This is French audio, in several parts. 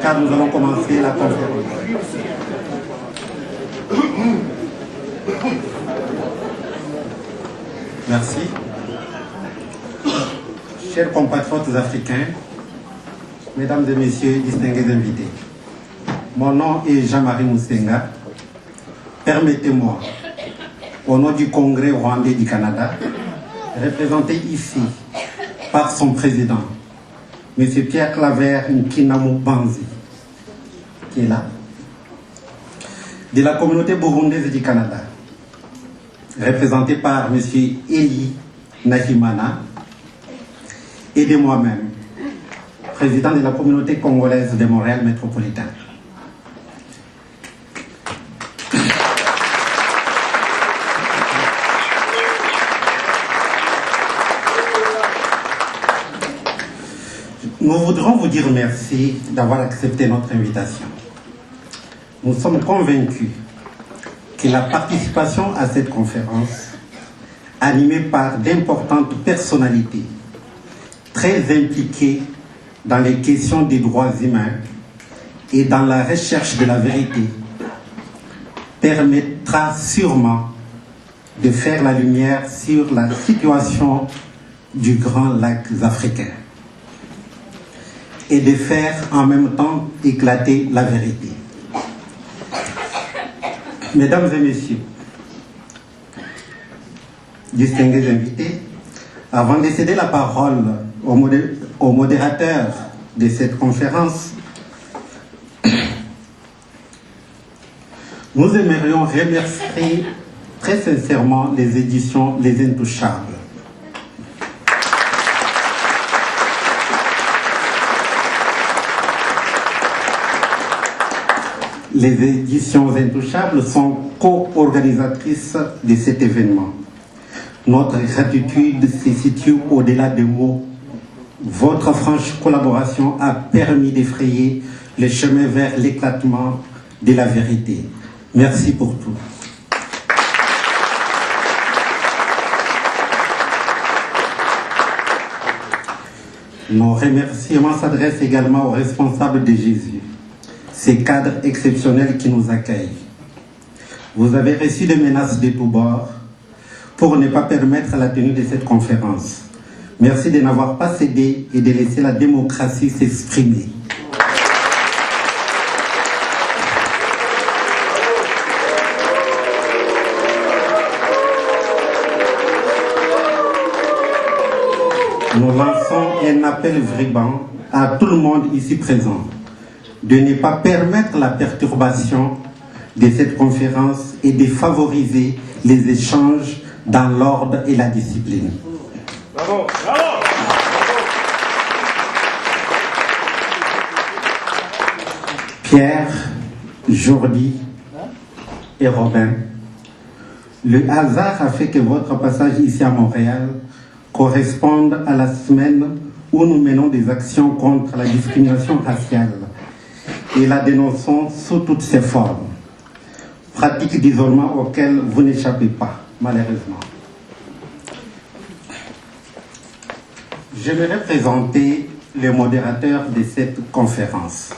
Car nous allons commencer la conférence. Merci. Chers compatriotes africains, mesdames et messieurs, distingués invités, mon nom est Jean-Marie Moussenga. Permettez-moi, au nom du Congrès rwandais du Canada, représenté ici par son président, M. Pierre Claver Nkinamu Banzi, qui est là, de la communauté burundaise du Canada, représenté par M. Eli Nahimana, et de moi-même, président de la communauté congolaise de Montréal métropolitain. Nous voudrons vous dire merci d'avoir accepté notre invitation. Nous sommes convaincus que la participation à cette conférence, animée par d'importantes personnalités très impliquées dans les questions des droits humains et dans la recherche de la vérité, permettra sûrement de faire la lumière sur la situation du Grand Lac africain et de faire en même temps éclater la vérité. Mesdames et messieurs, distingués invités, avant de céder la parole au modérateur de cette conférence, nous aimerions remercier très sincèrement les éditions Les Intouchables. Les éditions Intouchables sont co-organisatrices de cet événement. Notre gratitude se situe au-delà des mots. Votre franche collaboration a permis d'effrayer le chemin vers l'éclatement de la vérité. Merci pour tout. Nos remerciements s'adressent également aux responsables de Jésus, ces cadres exceptionnels qui nous accueillent. Vous avez reçu des menaces de tous bords pour ne pas permettre la tenue de cette conférence. Merci de n'avoir pas cédé et de laisser la démocratie s'exprimer. Nous lançons un appel vibrant à tout le monde ici présent de ne pas permettre la perturbation de cette conférence et de favoriser les échanges dans l'ordre et la discipline. Bravo, bravo. Pierre, Jordi et Robin, le hasard a fait que votre passage ici à Montréal corresponde à la semaine où nous menons des actions contre la discrimination raciale et la dénonçons sous toutes ses formes. Pratique d'isolement auxquelles vous n'échappez pas, malheureusement. J'aimerais présenter le modérateur de cette conférence,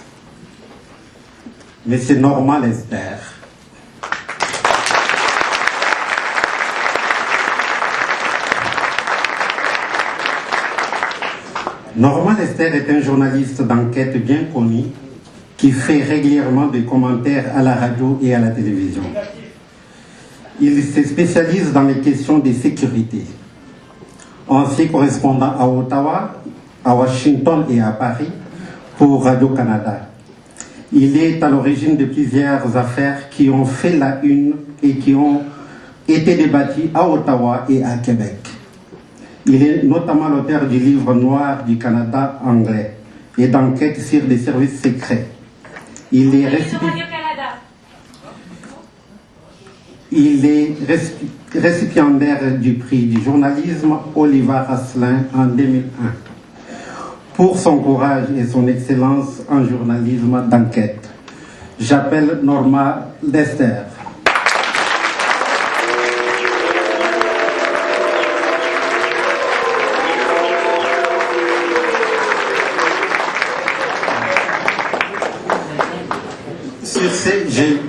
M. Normand Lester. Normand Lester est un journaliste d'enquête bien connu qui fait régulièrement des commentaires à la radio et à la télévision. Il se spécialise dans les questions de sécurité. Ancien correspondant à Ottawa, à Washington et à Paris pour Radio-Canada. Il est à l'origine de plusieurs affaires qui ont fait la une et qui ont été débattues à Ottawa et à Québec. Il est notamment l'auteur du livre noir du Canada anglais et d'enquête sur les services secrets. Il est récipiendaire du prix du journalisme Oliver Asselin en 2001 pour son courage et son excellence en journalisme d'enquête. J'appelle Normand Lester.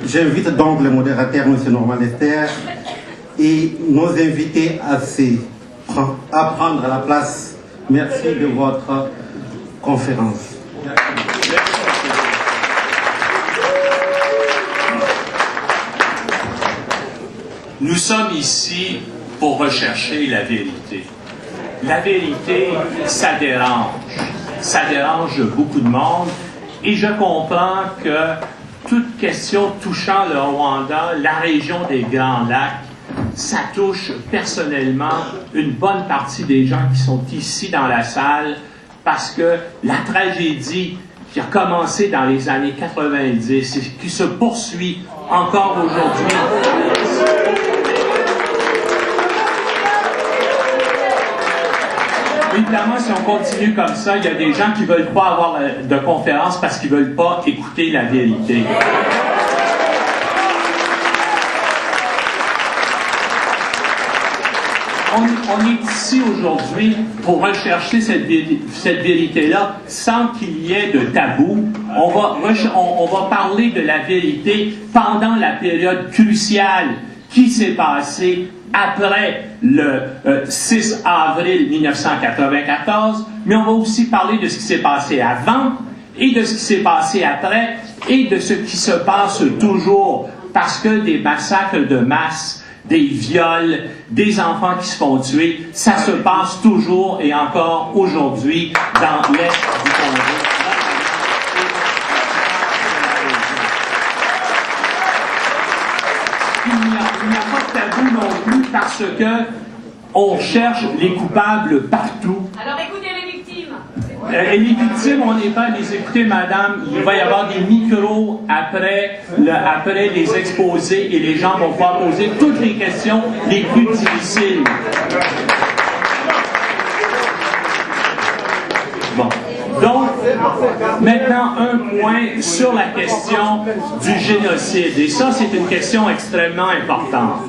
J'invite donc le modérateur, M. Normand Lester, et nos invités à prendre la place. Merci de votre conférence. Nous sommes ici pour rechercher la vérité. La vérité, ça dérange. Ça dérange beaucoup de monde. Et je comprends que toute question touchant le Rwanda, la région des Grands Lacs, ça touche personnellement une bonne partie des gens qui sont ici dans la salle parce que la tragédie qui a commencé dans les années 90 et qui se poursuit encore aujourd'hui. Évidemment, si on continue comme ça, il y a des gens qui ne veulent pas avoir de conférence parce qu'ils ne veulent pas écouter la vérité. On est ici aujourd'hui pour rechercher cette vérité-là sans qu'il y ait de tabou. On va parler de la vérité pendant la période cruciale qui s'est passée après le 6 avril 1994, mais on va aussi parler de ce qui s'est passé avant et de ce qui s'est passé après et de ce qui se passe toujours, parce que des massacres de masse, des viols, des enfants qui se font tuer, ça se passe toujours et encore aujourd'hui dans l'Est du Congo. Il n'y a pas de tabou non plus parce que on cherche les coupables partout. Alors écoutez les victimes. Les victimes, on n'est pas à les écouter, madame. Il va y avoir des micros après les exposés et les gens vont pouvoir poser toutes les questions les plus difficiles. Bon. Donc, maintenant, un point sur la question du génocide. Et ça, c'est une question extrêmement importante.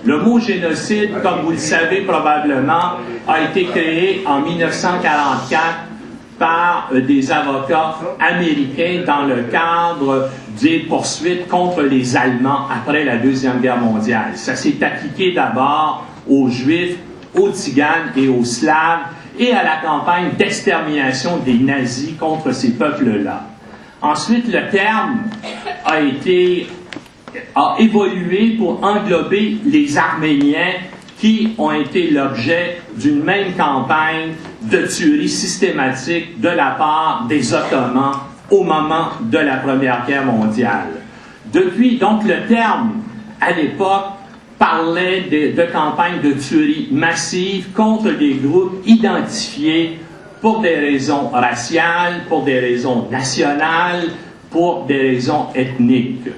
Le mot génocide, comme vous le savez probablement, a été créé en 1944 par des avocats américains dans le cadre des poursuites contre les Allemands après la Deuxième Guerre mondiale. Ça s'est appliqué d'abord aux Juifs, aux Tziganes et aux Slaves et à la campagne d'extermination des nazis contre ces peuples-là. Ensuite, le terme a évolué pour englober les Arméniens qui ont été l'objet d'une même campagne de tuerie systématique de la part des Ottomans au moment de la Première Guerre mondiale. Depuis, donc, le terme, à l'époque, parlait de campagnes de tuerie massive contre des groupes identifiés pour des raisons raciales, pour des raisons nationales, pour des raisons ethniques.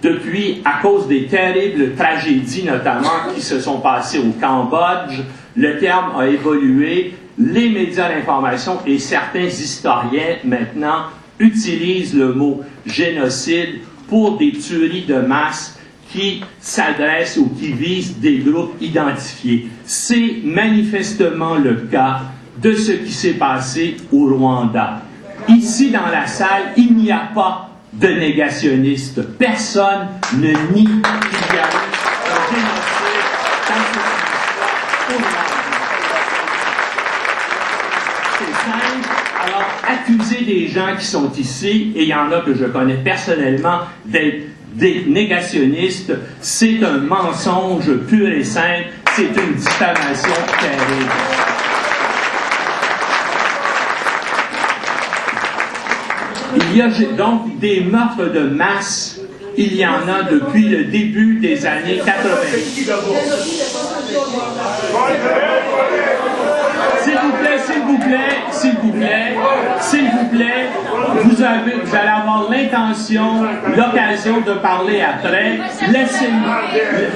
Depuis, à cause des terribles tragédies, notamment, qui se sont passées au Cambodge, le terme a évolué. Les médias d'information et certains historiens, maintenant, utilisent le mot génocide pour des tueries de masse qui s'adressent ou qui visent des groupes identifiés. C'est manifestement le cas de ce qui s'est passé au Rwanda. Ici, dans la salle, il n'y a pas de négationnistes. Personne ne nie qu'il y a eu un génocide dans ce pays au Rwanda. C'est simple. Alors, accuser des gens qui sont ici, et il y en a que je connais personnellement, d'être des négationnistes, c'est un mensonge pur et simple, c'est une diffamation terrible. Il y a donc des meurtres de masse, il y en a depuis le début des années 80. S'il vous plaît, vous allez avoir l'intention, l'occasion de parler après.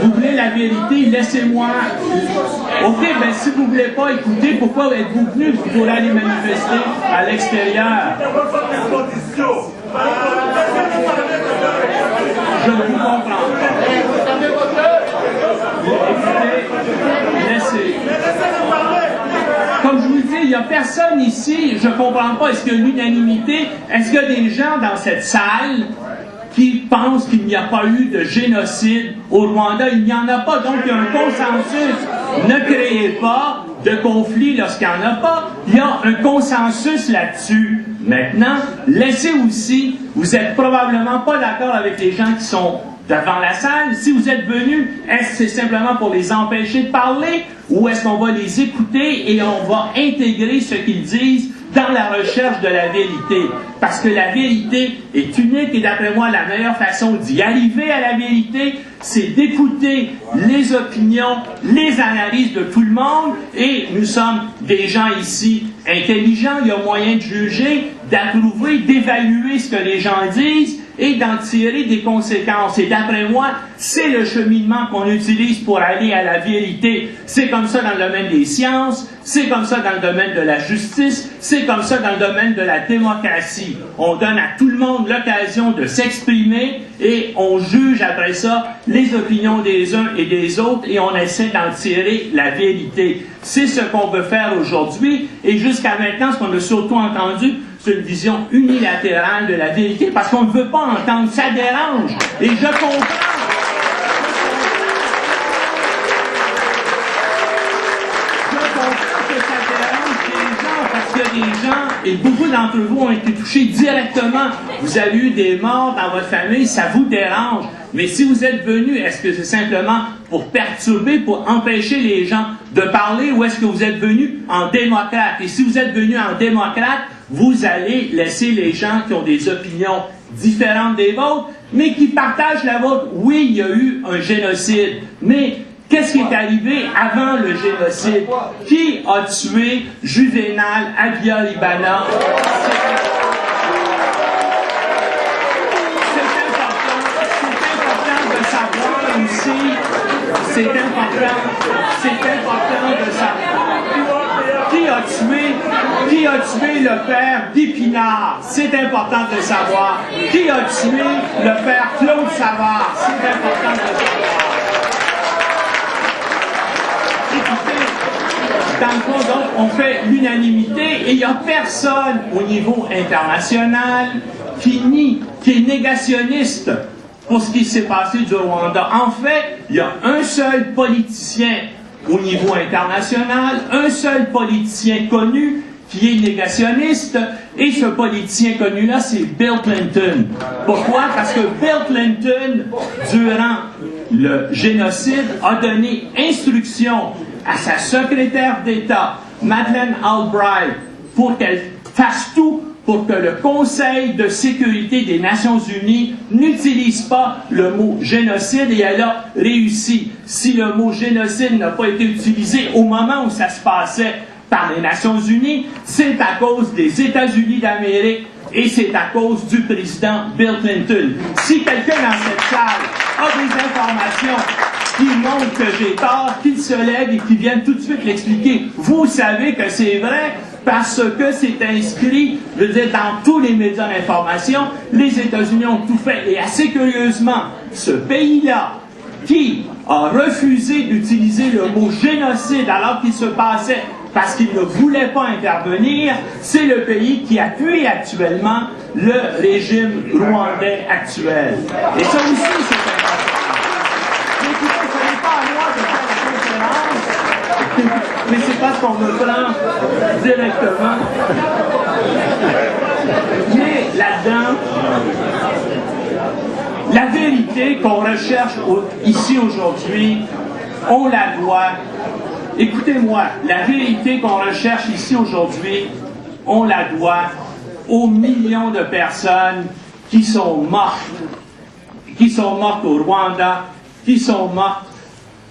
Vous voulez la vérité, laissez-moi. OK, ben si vous ne voulez pas écouter, pourquoi êtes-vous venu pour aller manifester à l'extérieur? Je ne vous comprends pas. Écoutez, laissez. Comme je vous le dis, il n'y a personne ici, je ne comprends pas, est-ce qu'il y a l'unanimité? Est-ce qu'il y a des gens dans cette salle qui pensent qu'il n'y a pas eu de génocide au Rwanda. Il n'y en a pas, donc il y a un consensus. Ne créez pas de conflit lorsqu'il n'y en a pas. Il y a un consensus là-dessus. Maintenant, laissez aussi, vous n'êtes probablement pas d'accord avec les gens qui sont devant la salle. Si vous êtes venus, est-ce que c'est simplement pour les empêcher de parler ou est-ce qu'on va les écouter et on va intégrer ce qu'ils disent dans la recherche de la vérité? Parce que la vérité est unique et d'après moi, la meilleure façon d'y arriver à la vérité, c'est d'écouter les opinions, les analyses de tout le monde et nous sommes des gens ici intelligents, il y a moyen de juger, d'approuver, d'évaluer ce que les gens disent et d'en tirer des conséquences. Et d'après moi, c'est le cheminement qu'on utilise pour aller à la vérité. C'est comme ça dans le domaine des sciences, c'est comme ça dans le domaine de la justice, c'est comme ça dans le domaine de la démocratie. On donne à tout le monde l'occasion de s'exprimer et on juge après ça les opinions des uns et des autres et on essaie d'en tirer la vérité. C'est ce qu'on veut faire aujourd'hui et jusqu'à maintenant, ce qu'on a surtout entendu, c'est une vision unilatérale de la vérité parce qu'on ne veut pas entendre, ça dérange. Et je comprends. Des gens, et beaucoup d'entre vous ont été touchés directement. Vous avez eu des morts dans votre famille, ça vous dérange. Mais si vous êtes venus, est-ce que c'est simplement pour perturber, pour empêcher les gens de parler, ou est-ce que vous êtes venus en démocrate? Et si vous êtes venus en démocrate, vous allez laisser les gens qui ont des opinions différentes des vôtres, mais qui partagent la vôtre. Oui, il y a eu un génocide, mais qu'est-ce qui est arrivé avant le génocide? Qui a tué Juvénal Habyarimana? C'est important de savoir aussi. C'est important de savoir. Qui a tué le père d'Épinard? C'est important de savoir. Qui a tué le père Claude Savard? C'est important de savoir. Dans le fond, donc, on fait l'unanimité et il n'y a personne au niveau international qui nie, qui est négationniste pour ce qui s'est passé du Rwanda. En fait, il y a un seul politicien au niveau international, un seul politicien connu qui est négationniste, et ce politicien connu-là, c'est Bill Clinton. Pourquoi? Parce que Bill Clinton, durant le génocide, a donné instruction à sa secrétaire d'État, Madeleine Albright, pour qu'elle fasse tout pour que le Conseil de sécurité des Nations unies n'utilise pas le mot génocide, et elle a réussi. Si le mot génocide n'a pas été utilisé au moment où ça se passait par les Nations unies, c'est à cause des États-Unis d'Amérique et c'est à cause du président Bill Clinton. Si quelqu'un dans cette salle a des informations qui montrent que j'ai tort, qu'il se lève et qu'il vienne tout de suite l'expliquer. Vous savez que c'est vrai parce que c'est inscrit, je veux dire, dans tous les médias d'information. Les États-Unis ont tout fait. Et assez curieusement, ce pays-là, qui a refusé d'utiliser le mot génocide alors qu'il se passait parce qu'il ne voulait pas intervenir, c'est le pays qui appuie actuellement le régime rwandais actuel. Et ça aussi, c'est important. Mais écoutez, ce n'est pas à moi de faire la conférence, mais c'est parce qu'on me prend directement. Mais là-dedans, la vérité qu'on recherche ici aujourd'hui, on la doit. Écoutez-moi, la vérité qu'on recherche ici aujourd'hui, on la doit aux millions de personnes qui sont mortes au Rwanda, qui sont mortes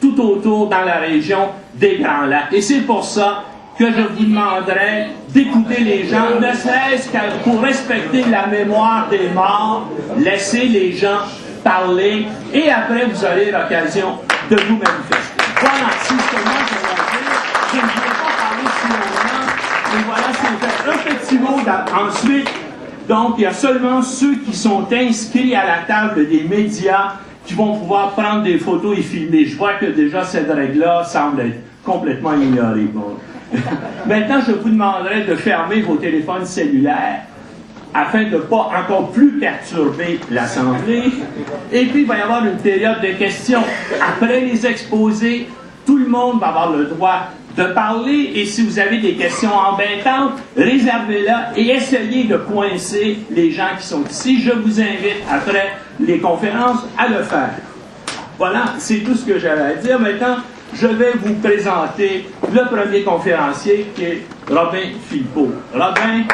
tout autour dans la région des Grands Lacs. Et c'est pour ça que je vous demanderai d'écouter les gens, ne serait-ce que pour respecter la mémoire des morts, laissez les gens parler et après vous aurez l'occasion de vous manifester. Voilà, si seulement je ne voudrais pas parler si longtemps, mais voilà, c'est un petit mot ensuite. Donc, il y a seulement ceux qui sont inscrits à la table des médias qui vont pouvoir prendre des photos et filmer. Je vois que déjà cette règle-là semble être complètement ignorée. Bon. Maintenant, je vous demanderai de fermer vos téléphones cellulaires afin de ne pas encore plus perturber l'Assemblée. Et puis, il va y avoir une période de questions. Après les exposés, tout le monde va avoir le droit de parler. Et si vous avez des questions embêtantes, réservez-la et essayez de coincer les gens qui sont ici. Je vous invite, après les conférences, à le faire. Voilà, c'est tout ce que j'avais à dire. Maintenant, je vais vous présenter le premier conférencier qui est Robin Philpot. Robin.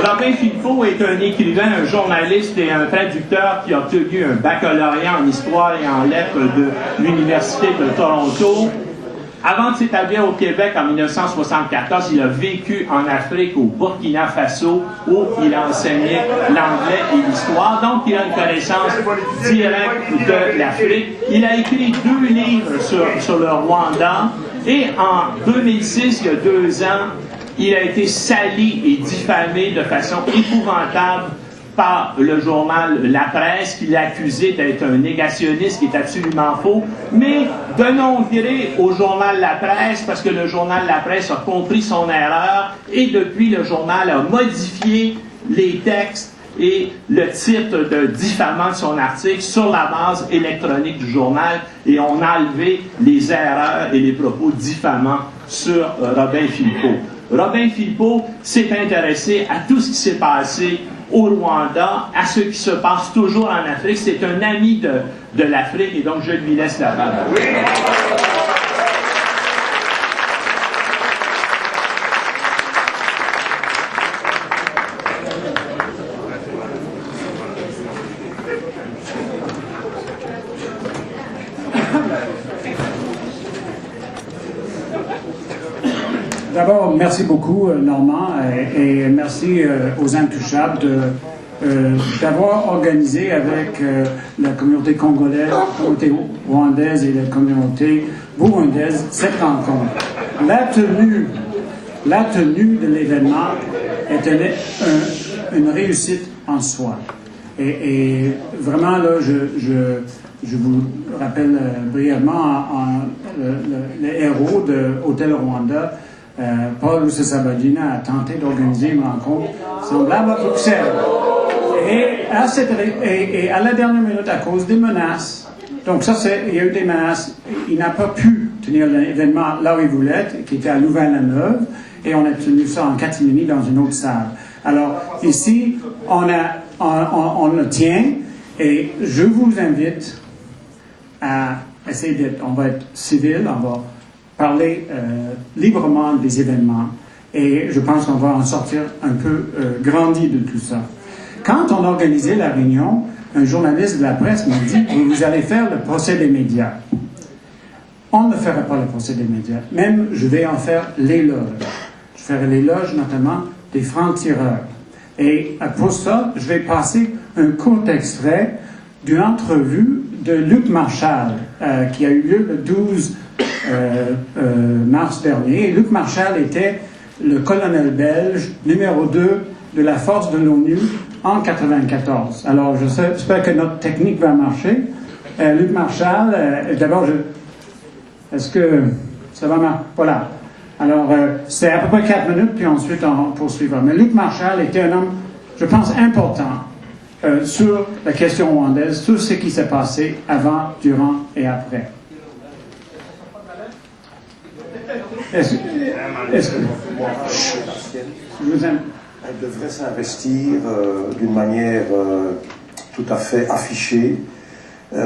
Robin Philpot est un écrivain, un journaliste et un traducteur qui a obtenu un baccalauréat en histoire et en lettres de l'Université de Toronto. Avant de s'établir au Québec en 1974, il a vécu en Afrique, au Burkina Faso, où il a enseigné l'anglais et l'histoire. Donc, il a une connaissance directe de l'Afrique. Il a écrit 2 livres sur le Rwanda. Et en 2006, il y a 2 ans, il a été sali et diffamé de façon épouvantable par le journal La Presse, qui l'a accusé d'être un négationniste, qui est absolument faux. Mais donnons gré au journal La Presse, parce que le journal La Presse a compris son erreur, et depuis, le journal a modifié les textes et le titre de diffamant de son article sur la base électronique du journal, et on a enlevé les erreurs et les propos diffamants sur Robin Philpot. Robin Philpot s'est intéressé à tout ce qui s'est passé au Rwanda, à ce qui se passe toujours en Afrique. C'est un ami de l'Afrique, et donc je lui laisse la parole. D'abord, merci beaucoup, Normand, et merci aux Intouchables d'avoir organisé avec la communauté congolaise, la communauté rwandaise et la communauté burundaise cette rencontre. La tenue de l'événement est une réussite en soi. Et vraiment, là, je vous rappelle brièvement le héros de Hôtel Rwanda. Paul Rusesabagina a tenté d'organiser une rencontre semblable à Bruxelles. Et à la dernière minute, à cause des menaces, donc ça, il y a eu des menaces, il n'a pas pu tenir l'événement là où il voulait, qui était à Louvain-la-Neuve, et on a tenu ça en catimini dans une autre salle. Alors, ici, on le tient, et je vous invite à essayer on va être civil, on va parler librement des événements, et je pense qu'on va en sortir un peu grandi de tout ça. Quand on organisait la réunion, un journaliste de la presse m'a dit « Vous allez faire le procès des médias ». On ne fera pas le procès des médias. Même, je vais en faire l'éloge. Je ferai l'éloge notamment des francs-tireurs. Et pour ça, je vais passer un court extrait d'une entrevue de Luc Marchal, qui a eu lieu le 12 mars dernier. Et Luc Marchal était le colonel belge numéro 2 de la force de l'ONU en 1994. Alors, j'espère que notre technique va marcher. Luc Marchal, d'abord, est-ce que ça va marcher? Voilà. Alors, c'est à peu près 4 minutes, puis ensuite on poursuivra. Mais Luc Marchal était un homme, je pense, important sur la question rwandaise, tout ce qui s'est passé avant, durant et après. Est-ce que je vous aime? Elle devrait s'investir d'une manière tout à fait affichée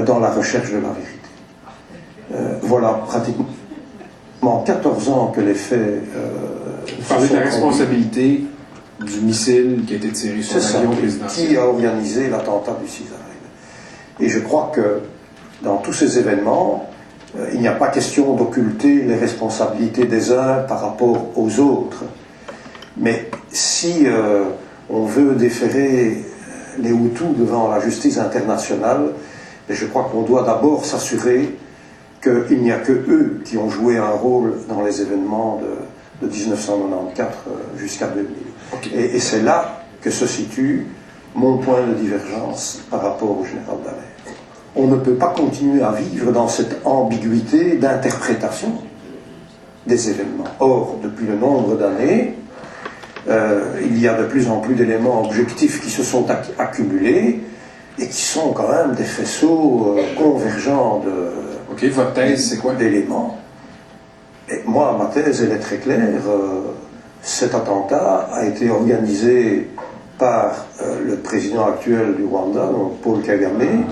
dans la recherche de la vérité. Voilà, pratiquement 14 ans que les faits... Vous parlez de la responsabilité du missile qui a été tiré sur l'avion présidentiel. Qui a organisé l'attentat du 6 avril. Et je crois que dans tous ces événements, il n'y a pas question d'occulter les responsabilités des uns par rapport aux autres. Mais si on veut déférer les Hutus devant la justice internationale, je crois qu'on doit d'abord s'assurer qu'il n'y a que eux qui ont joué un rôle dans les événements de 1994 jusqu'à 2000. Okay. Et c'est là que se situe mon point de divergence par rapport au général Dallaire. on ne peut pas continuer à vivre dans cette ambiguïté d'interprétation des événements. Or, depuis de nombreuses années, il y a de plus en plus d'éléments objectifs qui se sont accumulés et qui sont quand même des faisceaux convergents Ok, votre thèse, c'est quoi? D'éléments. Et moi, ma thèse, elle est très claire. Cet attentat a été organisé par le président actuel du Rwanda, donc Paul Kagame.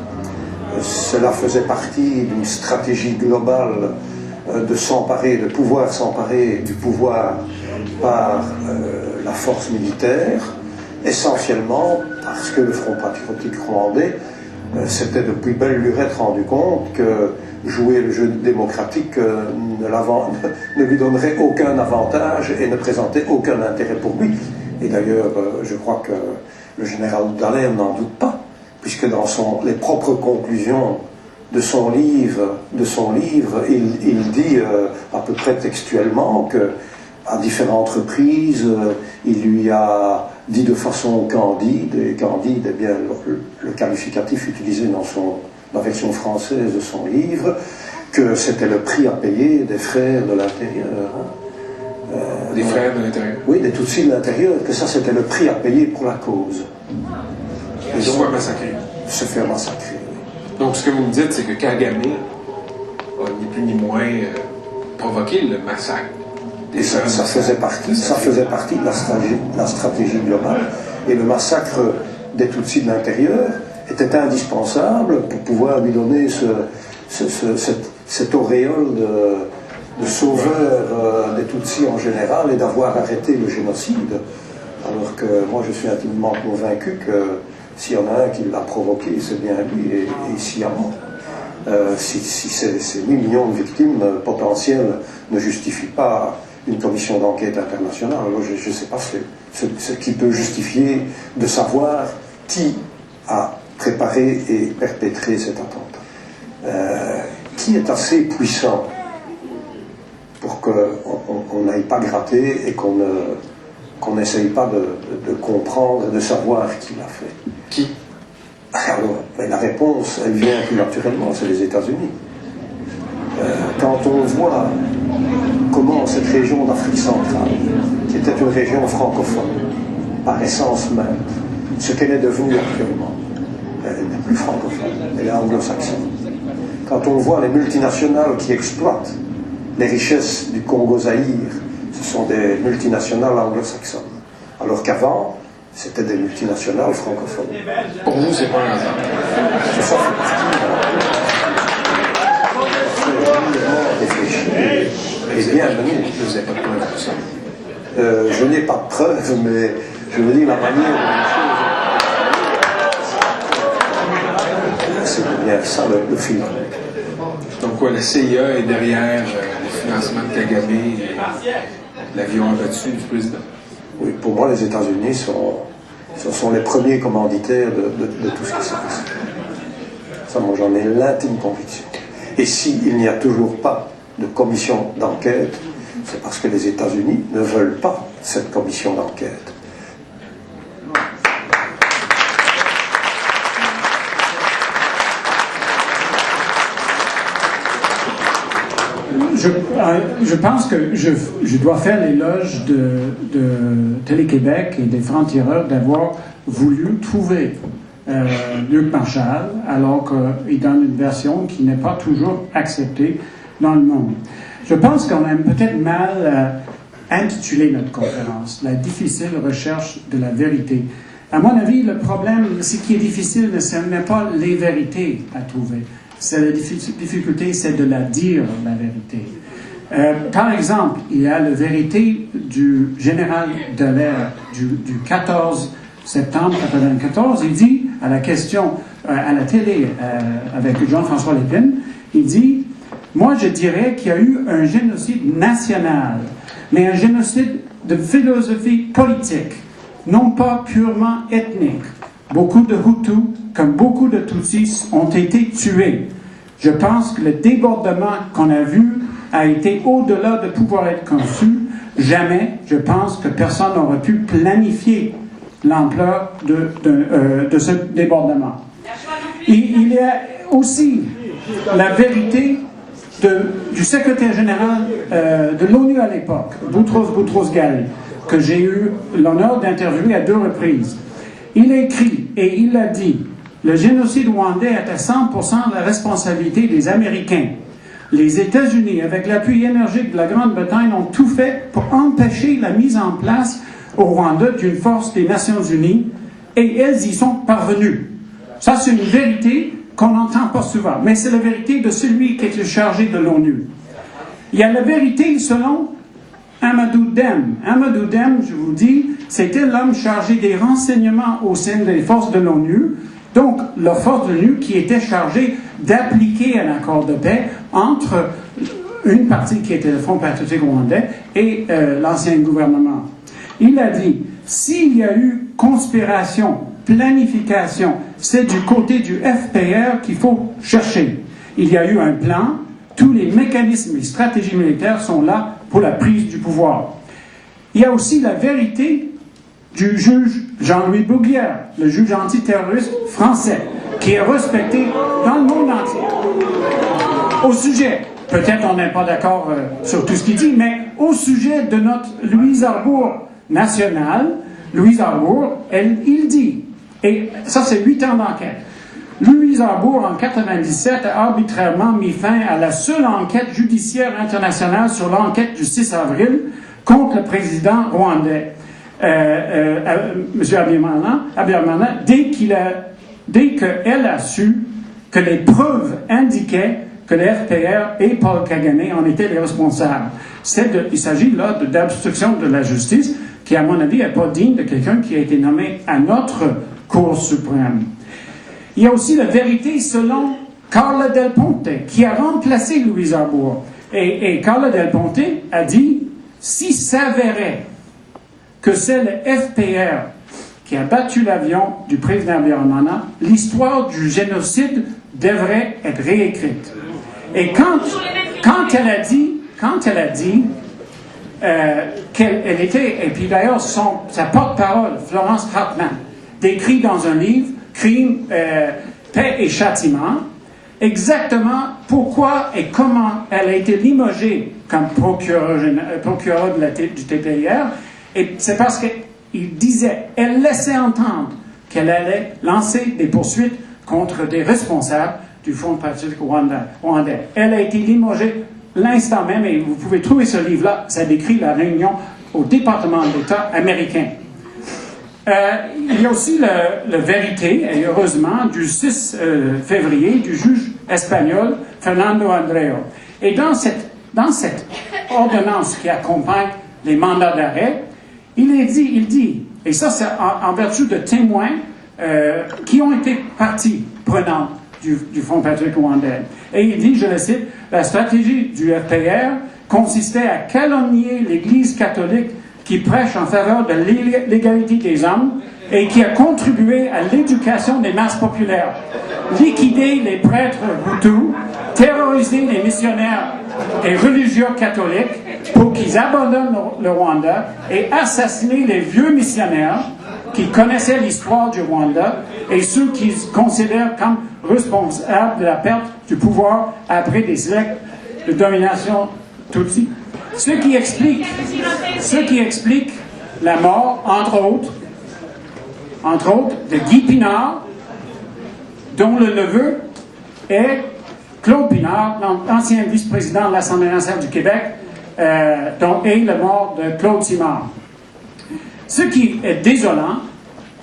Cela faisait partie d'une stratégie globale de pouvoir s'emparer du pouvoir par la force militaire, essentiellement parce que le Front patriotique rwandais s'était depuis belle lurette rendu compte que jouer le jeu démocratique ne lui donnerait aucun avantage et ne présentait aucun intérêt pour lui. Et d'ailleurs, je crois que le général Dallaire n'en doute pas, puisque dans les propres conclusions de son livre, il dit à peu près textuellement que à différentes reprises, il lui a dit de façon candide, et candide est bien le qualificatif utilisé dans la version française de son livre, que c'était le prix à payer des frères de l'intérieur. Des frères de l'intérieur? Oui, des Tutsis de l'intérieur, que ça c'était le prix à payer pour la cause. Et se faire massacrer. Se faire massacrer, oui. Donc ce que vous me dites, c'est que Kagame a ni plus ni moins provoqué le massacre. Et ça faisait partie de la stratégie globale. Et le massacre des Tutsis de l'intérieur était indispensable pour pouvoir lui donner cette auréole de sauveur des Tutsis en général et d'avoir arrêté le génocide. Alors que moi je suis intimement convaincu que s'il y en a un qui l'a provoqué, c'est bien lui et sciemment. Si ces millions de victimes potentielles ne justifient pas une commission d'enquête internationale, alors je ne sais pas ce qui peut justifier de savoir qui a préparé et perpétré cet attentat. Qui est assez puissant pour qu'on n'aille pas gratter et qu'on n'essaye pas de comprendre, de savoir qui l'a fait. Qui? Alors, mais la réponse, elle vient plus naturellement, c'est les États-Unis. Quand on voit comment cette région d'Afrique centrale, qui était une région francophone, par essence même, ce qu'elle est devenue actuellement, elle n'est plus francophone, elle est anglo-saxonne. Quand on voit les multinationales qui exploitent les richesses du Congo-Zaïre, ce sont des multinationales anglo-saxonnes. Alors qu'avant, c'était des multinationales francophones. Pour vous, c'est pas un hasard. C'est ça, réfléchir. Et bienvenue. Vous n'avez pas de preuve pour ça. Je n'ai pas de preuve, mais je veux dire la manière dont les choses. C'est bien ça le film. Donc quoi, la CIA est derrière le financement de Kagame et l'avion abattu du président? Oui, pour moi, les États-Unis sont les premiers commanditaires de tout ce qui se passe. Ça, moi, j'en ai l'intime conviction. Et s'il n'y a toujours pas de commission d'enquête, c'est parce que les États-Unis ne veulent pas cette commission d'enquête. Je pense que je dois faire l'éloge de Télé-Québec et des francs-tireurs d'avoir voulu trouver Luc Marshall, alors qu'il donne une version qui n'est pas toujours acceptée dans le monde. Je pense qu'on a peut-être mal intitulé notre conférence, la difficile recherche de la vérité. À mon avis, le problème, ce qui est difficile, ce n'est pas les vérités à trouver. La difficulté, c'est de la dire, la vérité. Par exemple, il y a la vérité du général Dallaire du 14 septembre 1994. Il dit, à la question, à la télé, avec Jean-François Lépine, il dit, moi je dirais qu'il y a eu un génocide national, mais un génocide de philosophie politique, non pas purement ethnique. Beaucoup de Hutus, comme beaucoup de Tutsis, ont été tués. Je pense que le débordement qu'on a vu a été au-delà de pouvoir être conçu. Jamais, je pense que personne n'aurait pu planifier l'ampleur de ce débordement. Et il y a aussi la vérité du secrétaire général de l'ONU à l'époque, Boutros-Ghali, que j'ai eu l'honneur d'interviewer à 2 reprises. Il a écrit et il a dit « Le génocide rwandais est à 100% la responsabilité des Américains. Les États-Unis, avec l'appui énergique de la Grande-Bretagne, ont tout fait pour empêcher la mise en place au Rwanda d'une force des Nations Unies et elles y sont parvenues. » Ça, c'est une vérité qu'on n'entend pas souvent, mais c'est la vérité de celui qui est le chargé de l'ONU. Il y a la vérité selon Amadou Deme. Amadou Deme, je vous dis, c'était l'homme chargé des renseignements au sein des forces de l'ONU, donc la force de l'ONU qui était chargée d'appliquer un accord de paix entre une partie qui était le Front patriotique rwandais et l'ancien gouvernement. Il a dit, s'il y a eu conspiration, planification, c'est du côté du FPR qu'il faut chercher. Il y a eu un plan, tous les mécanismes et stratégies militaires sont là pour la prise du pouvoir. Il y a aussi la vérité du juge Jean-Louis Bruguière, le juge antiterroriste français, qui est respecté dans le monde entier. Au sujet, peut-être on n'est pas d'accord sur tout ce qu'il dit, mais au sujet de notre Louise Arbour nationale, Louise Arbour, il dit, et ça c'est 8 ans d'enquête, Louise Arbour, en 1997, a arbitrairement mis fin à la seule enquête judiciaire internationale sur l'enquête du 6 avril contre le président rwandais, M. Habyarimana, dès qu'elle a su que les preuves indiquaient que le FPR et Paul Kagame en étaient les responsables. Il s'agit là d'obstruction de la justice qui, à mon avis, n'est pas digne de quelqu'un qui a été nommé à notre Cour suprême. Il y a aussi la vérité selon Carla Del Ponte, qui a remplacé Louise Arbour. Et Carla Del Ponte a dit, si s'avérait que c'est le FPR qui a battu l'avion du président Habyarimana, l'histoire du génocide devrait être réécrite. Et quand elle a dit qu'elle était, et puis d'ailleurs sa porte-parole, Florence Hartman, décrit dans un livre, Crime, Paix et Châtiment, exactement pourquoi et comment elle a été limogée comme procureur du TPIR, et c'est parce elle laissait entendre qu'elle allait lancer des poursuites contre des responsables du Front patriotique rwandais. Elle a été limogée l'instant même, et vous pouvez trouver ce livre-là, ça décrit la réunion au département d'État américain. Il y a aussi la vérité, et heureusement, du 6 février du juge espagnol Fernando Andreu. Et dans cette ordonnance qui accompagne les mandats d'arrêt, il dit, et ça c'est en vertu de témoins qui ont été partie prenante du Front patriotique rwandais. Et il dit, je le cite, la stratégie du FPR consistait à calomnier l'Église catholique qui prêche en faveur de l'égalité des hommes et qui a contribué à l'éducation des masses populaires, liquider les prêtres hutus, terroriser les missionnaires et religieux catholiques pour qu'ils abandonnent le Rwanda et assassiner les vieux missionnaires qui connaissaient l'histoire du Rwanda et ceux qu'ils considèrent comme responsables de la perte du pouvoir après des siècles de domination tutsi. Ce qui explique la mort, entre autres, de Guy Pinard, dont le neveu est Claude Pinard, l'ancien vice-président de l'Assemblée nationale du Québec, dont est la mort de Claude Simard. Ce qui est désolant,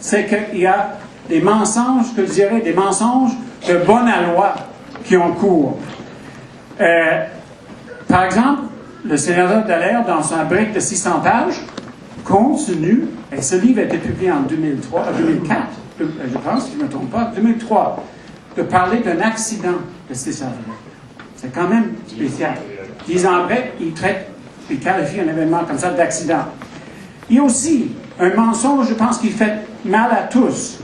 c'est qu'il y a des mensonges, que je dirais, des mensonges de bonne loi qui ont cours. Par exemple, le sénateur Dallaire, dans son brique de 600 pages, continue, et ce livre a été publié en 2004, je pense, si je ne me trompe pas, 2003, de parler d'un accident de 6 avril. C'est quand même spécial. 10 ans après, il qualifie un événement comme ça d'accident. Il y a aussi un mensonge, je pense, qui fait mal à tous.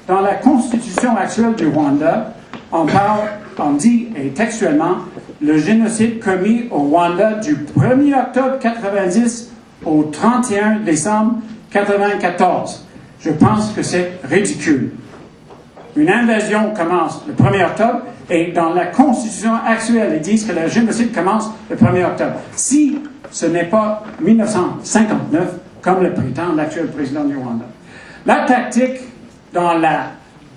Dans la constitution actuelle du Rwanda, on dit, et textuellement, le génocide commis au Rwanda du 1er octobre 1990 au 31 décembre 1994. Je pense que c'est ridicule. Une invasion commence le 1er octobre et dans la Constitution actuelle, ils disent que le génocide commence le 1er octobre. Si ce n'est pas 1959, comme le prétend l'actuel président du Rwanda. La tactique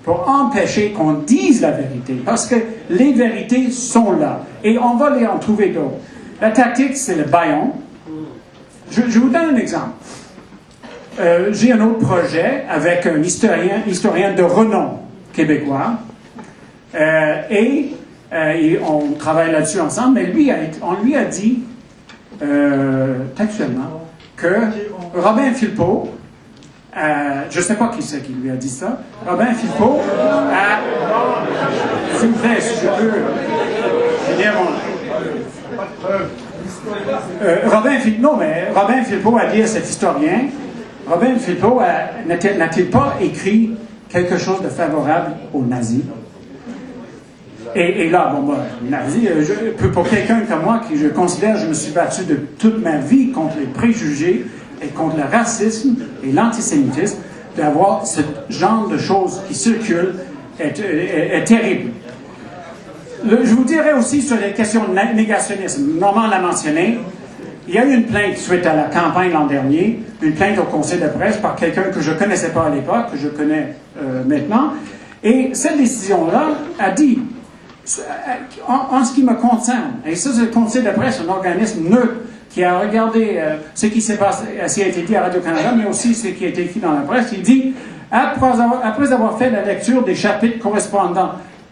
pour empêcher qu'on dise la vérité, parce que les vérités sont là, et on va en trouver d'autres. La tactique, c'est le bâillon. Je vous donne un exemple. J'ai un autre projet avec un historien de renom québécois, et on travaille là-dessus ensemble, mais on lui a dit textuellement que Robin Philpot, je ne sais pas qui c'est qui lui a dit ça, Robin Philpot s'il vous plaît, si je peux finir Robin Philpot a dit à cet historien, Robin Philpot n'a-t-il pas écrit quelque chose de favorable aux nazis? Et là, nazi, pour quelqu'un comme moi, qui je considère, je me suis battu de toute ma vie contre les préjugés et contre le racisme et l'antisémitisme, d'avoir ce genre de choses qui circulent est terrible. Je vous dirais aussi sur les questions de négationnisme. Normand l'a mentionné. Il y a eu une plainte suite à la campagne l'an dernier, une plainte au conseil de presse par quelqu'un que je ne connaissais pas à l'époque, que je connais maintenant. Et cette décision-là a dit, en ce qui me concerne, et ça c'est le conseil de presse, un organisme neutre qui a regardé ce qui s'est passé, ce qui a été dit à Radio-Canada, mais aussi ce qui a été écrit dans la presse, il dit, après avoir fait la lecture des chapitres correspondants,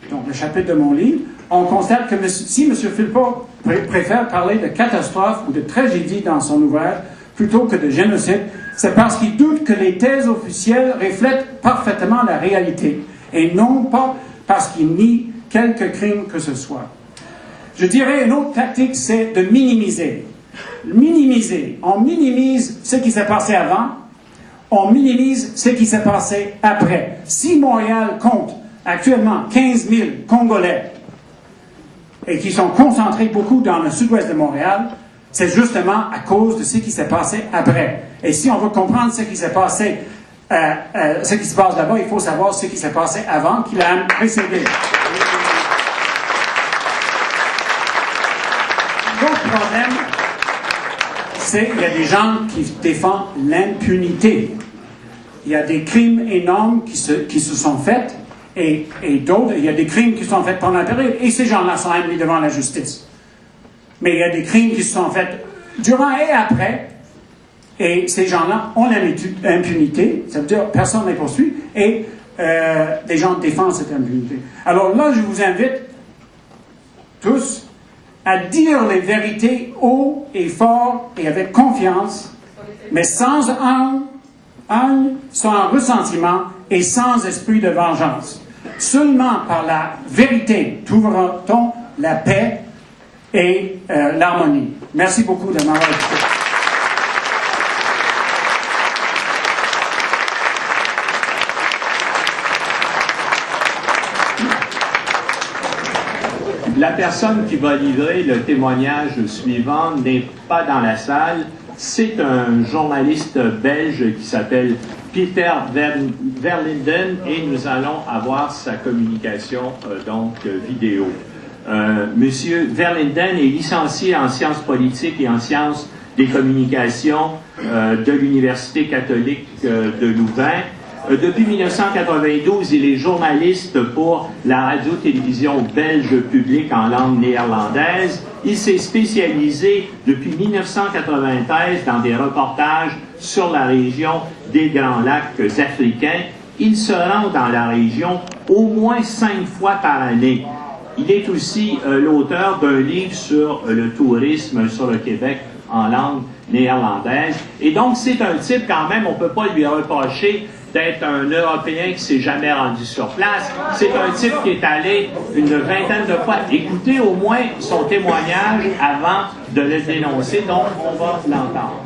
donc le chapitre de mon livre, on constate que si M. Philpot préfère parler de catastrophe ou de tragédie dans son ouvrage, plutôt que de génocide, c'est parce qu'il doute que les thèses officielles reflètent parfaitement la réalité, et non pas parce qu'il nie quelque crime que ce soit. Je dirais une autre tactique, c'est de minimiser. Minimiser. On minimise ce qui s'est passé avant, on minimise ce qui s'est passé après. Si Montréal compte actuellement 15 000 Congolais et qui sont concentrés beaucoup dans le sud-ouest de Montréal, c'est justement à cause de ce qui s'est passé après. Et si on veut comprendre ce qui s'est passé, ce qui se passe là-bas, il faut savoir ce qui s'est passé avant, qui l'a précédé. L'autre problème, c'est qu'il y a des gens qui défendent l'impunité. Il y a des crimes énormes qui se sont faits, et d'autres, il y a des crimes qui se sont faits pendant la période, et ces gens-là sont amenés devant la justice. Mais il y a des crimes qui se sont faits durant et après, et ces gens-là ont l'impunité, ça veut dire personne n'est poursuivi, et des gens défendent cette impunité. Alors là, je vous invite tous à dire les vérités haut et fort et avec confiance, mais sans haine, sans ressentiment et sans esprit de vengeance. Seulement par la vérité trouvera-t-on la paix et l'harmonie. Merci beaucoup de m'avoir écouté. La personne qui va livrer le témoignage suivant n'est pas dans la salle. C'est un journaliste belge qui s'appelle Peter Verlinden et nous allons avoir sa communication vidéo. Monsieur Verlinden est licencié en sciences politiques et en sciences des communications de l'Université catholique de Louvain. Depuis 1992, il est journaliste pour la radio-télévision belge publique en langue néerlandaise. Il s'est spécialisé depuis 1993 dans des reportages sur la région des Grands Lacs africains. Il se rend dans la région au moins 5 fois par année. Il est aussi l'auteur d'un livre sur le tourisme sur le Québec en langue néerlandaise. Et donc, c'est un type quand même, on ne peut pas lui reprocher d'être un Européen qui ne s'est jamais rendu sur place. C'est un type qui est allé une vingtaine de fois. Écoutez au moins son témoignage avant de le dénoncer, donc on va l'entendre.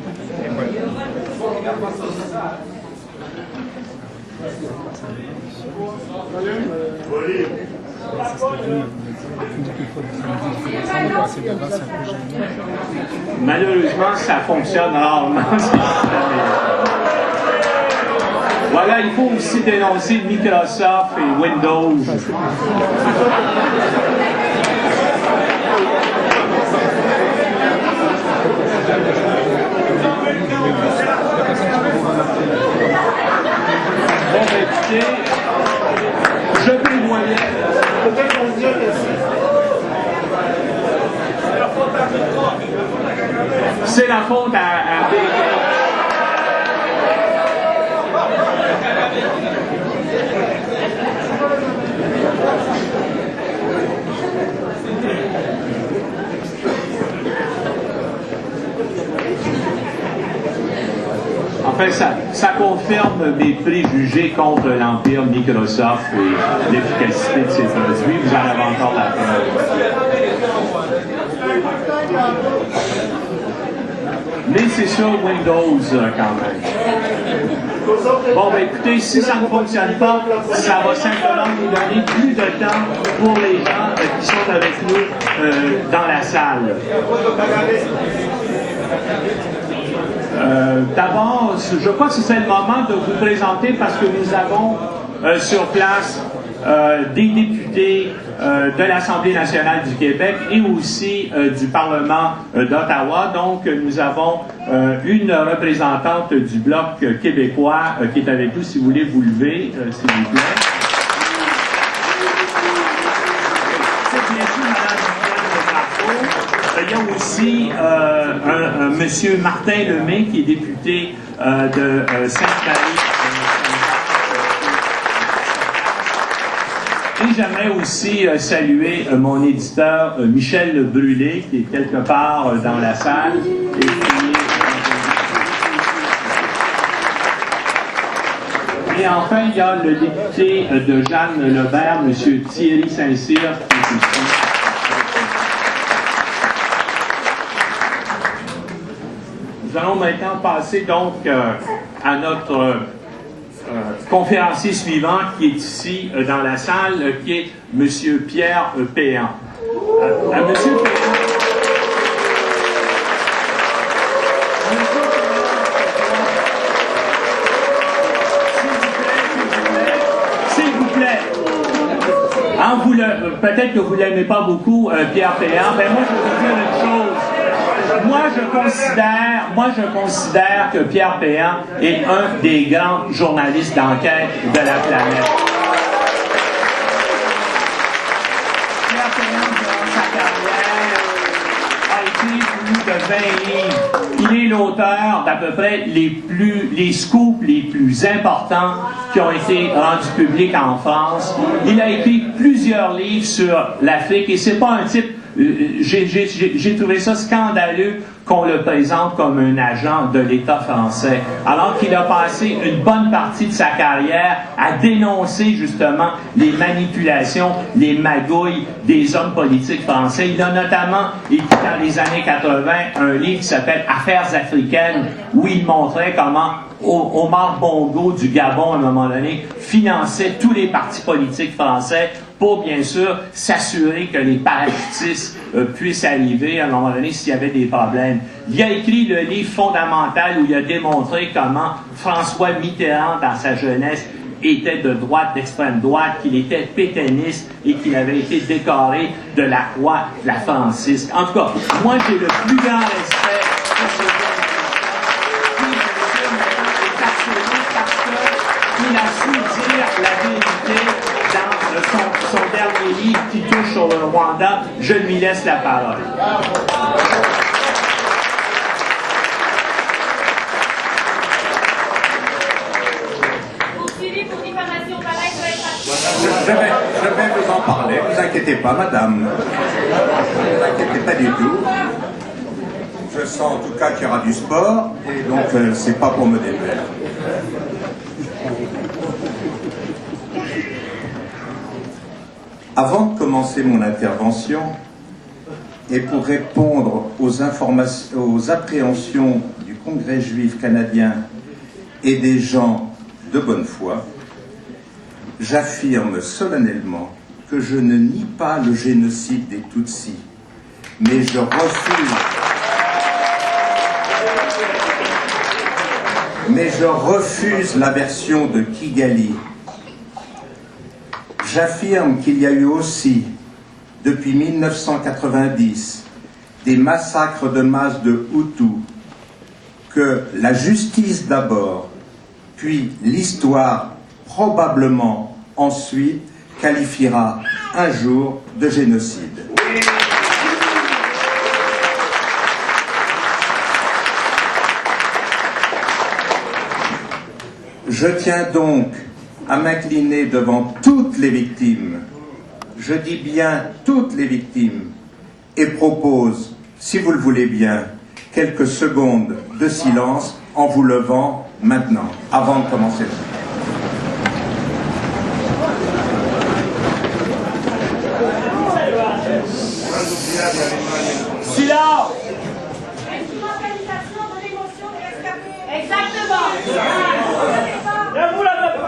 Malheureusement, ça fonctionne rarement. Voilà, il faut aussi dénoncer Microsoft et Windows. Bon, ben, écoutez, je prévoyais. C'est la faute à Bill Gates. Enfin, ça confirme mes préjugés contre l'empire Microsoft et l'efficacité de ses produits. Vous en avez encore la preuve. Mais c'est sur Windows quand même. Bon, ben écoutez, si ça ne fonctionne pas, ça va simplement nous donner plus de temps pour les gens qui sont avec nous dans la salle. D'abord, je crois que c'est le moment de vous présenter parce que nous avons sur place des députés de l'Assemblée nationale du Québec et aussi du Parlement d'Ottawa. Donc, nous avons une représentante du Bloc québécois qui est avec nous. Si vous voulez vous lever, s'il vous plaît. C'est bien sûr Mme Viviane Drapeau. Il y a aussi un monsieur Martin Lemay qui est député de Sainte-Marie. Et j'aimerais aussi saluer mon éditeur Michel Brûlé, qui est quelque part dans la salle. Et enfin, il y a le député de Jeanne Lebert, M. Thierry Saint-Cyr, qui est ici. Nous allons maintenant passer donc à notre conférencier suivant qui est ici dans la salle, qui est M. Pierre Péan. M. Péan. S'il vous plaît. Peut-être que vous ne l'aimez pas beaucoup, Pierre Péan. Ben moi, je vais vous dire une chose. Moi, je considère que Pierre Péan est un des grands journalistes d'enquête de la planète. Pierre Péan, durant sa carrière, a écrit plus de 20 livres. Il est l'auteur d'à peu près les scoops les plus importants qui ont été rendus publics en France. Il a écrit plusieurs livres sur l'Afrique et c'est pas un type. J'ai trouvé ça scandaleux qu'on le présente comme un agent de l'État français, alors qu'il a passé une bonne partie de sa carrière à dénoncer justement les manipulations, les magouilles des hommes politiques français. Il a notamment écrit dans les années 80 un livre qui s'appelle « Affaires africaines » où il montrait comment Omar Bongo du Gabon, à un moment donné, finançait tous les partis politiques français pour, bien sûr, s'assurer que les parachutistes puissent arriver à un moment donné s'il y avait des problèmes. Il a écrit le livre fondamental où il a démontré comment François Mitterrand, dans sa jeunesse, était de droite, d'extrême droite, qu'il était pétainiste et qu'il avait été décoré de la croix de la Francisque. En tout cas, moi, j'ai le plus grand respect pour ce il a su dire la vérité dans son dernier livre qui touche sur le Rwanda. Je lui laisse la parole. Je vais vous en parler, ne vous inquiétez pas, madame. Ne vous inquiétez pas du tout. Je sens en tout cas qu'il y aura du sport, et donc c'est pas pour me déplaire. Avant de commencer mon intervention, et pour répondre aux appréhensions du Congrès juif canadien et des gens de bonne foi, j'affirme solennellement que je ne nie pas le génocide des Tutsis, mais je refuse mais je refuse la version de Kigali. J'affirme qu'il y a eu aussi, depuis 1990, des massacres de masse de Hutus, que la justice d'abord, puis l'histoire probablement ensuite qualifiera un jour de génocide. Je tiens donc à m'incliner devant toutes les victimes, je dis bien toutes les victimes, et propose, si vous le voulez bien, quelques secondes de silence en vous levant maintenant, avant de commencer le film. Silence! Instrumentalisation de l'émotion des rescapés. Exactement! Ne vous l'avez pas.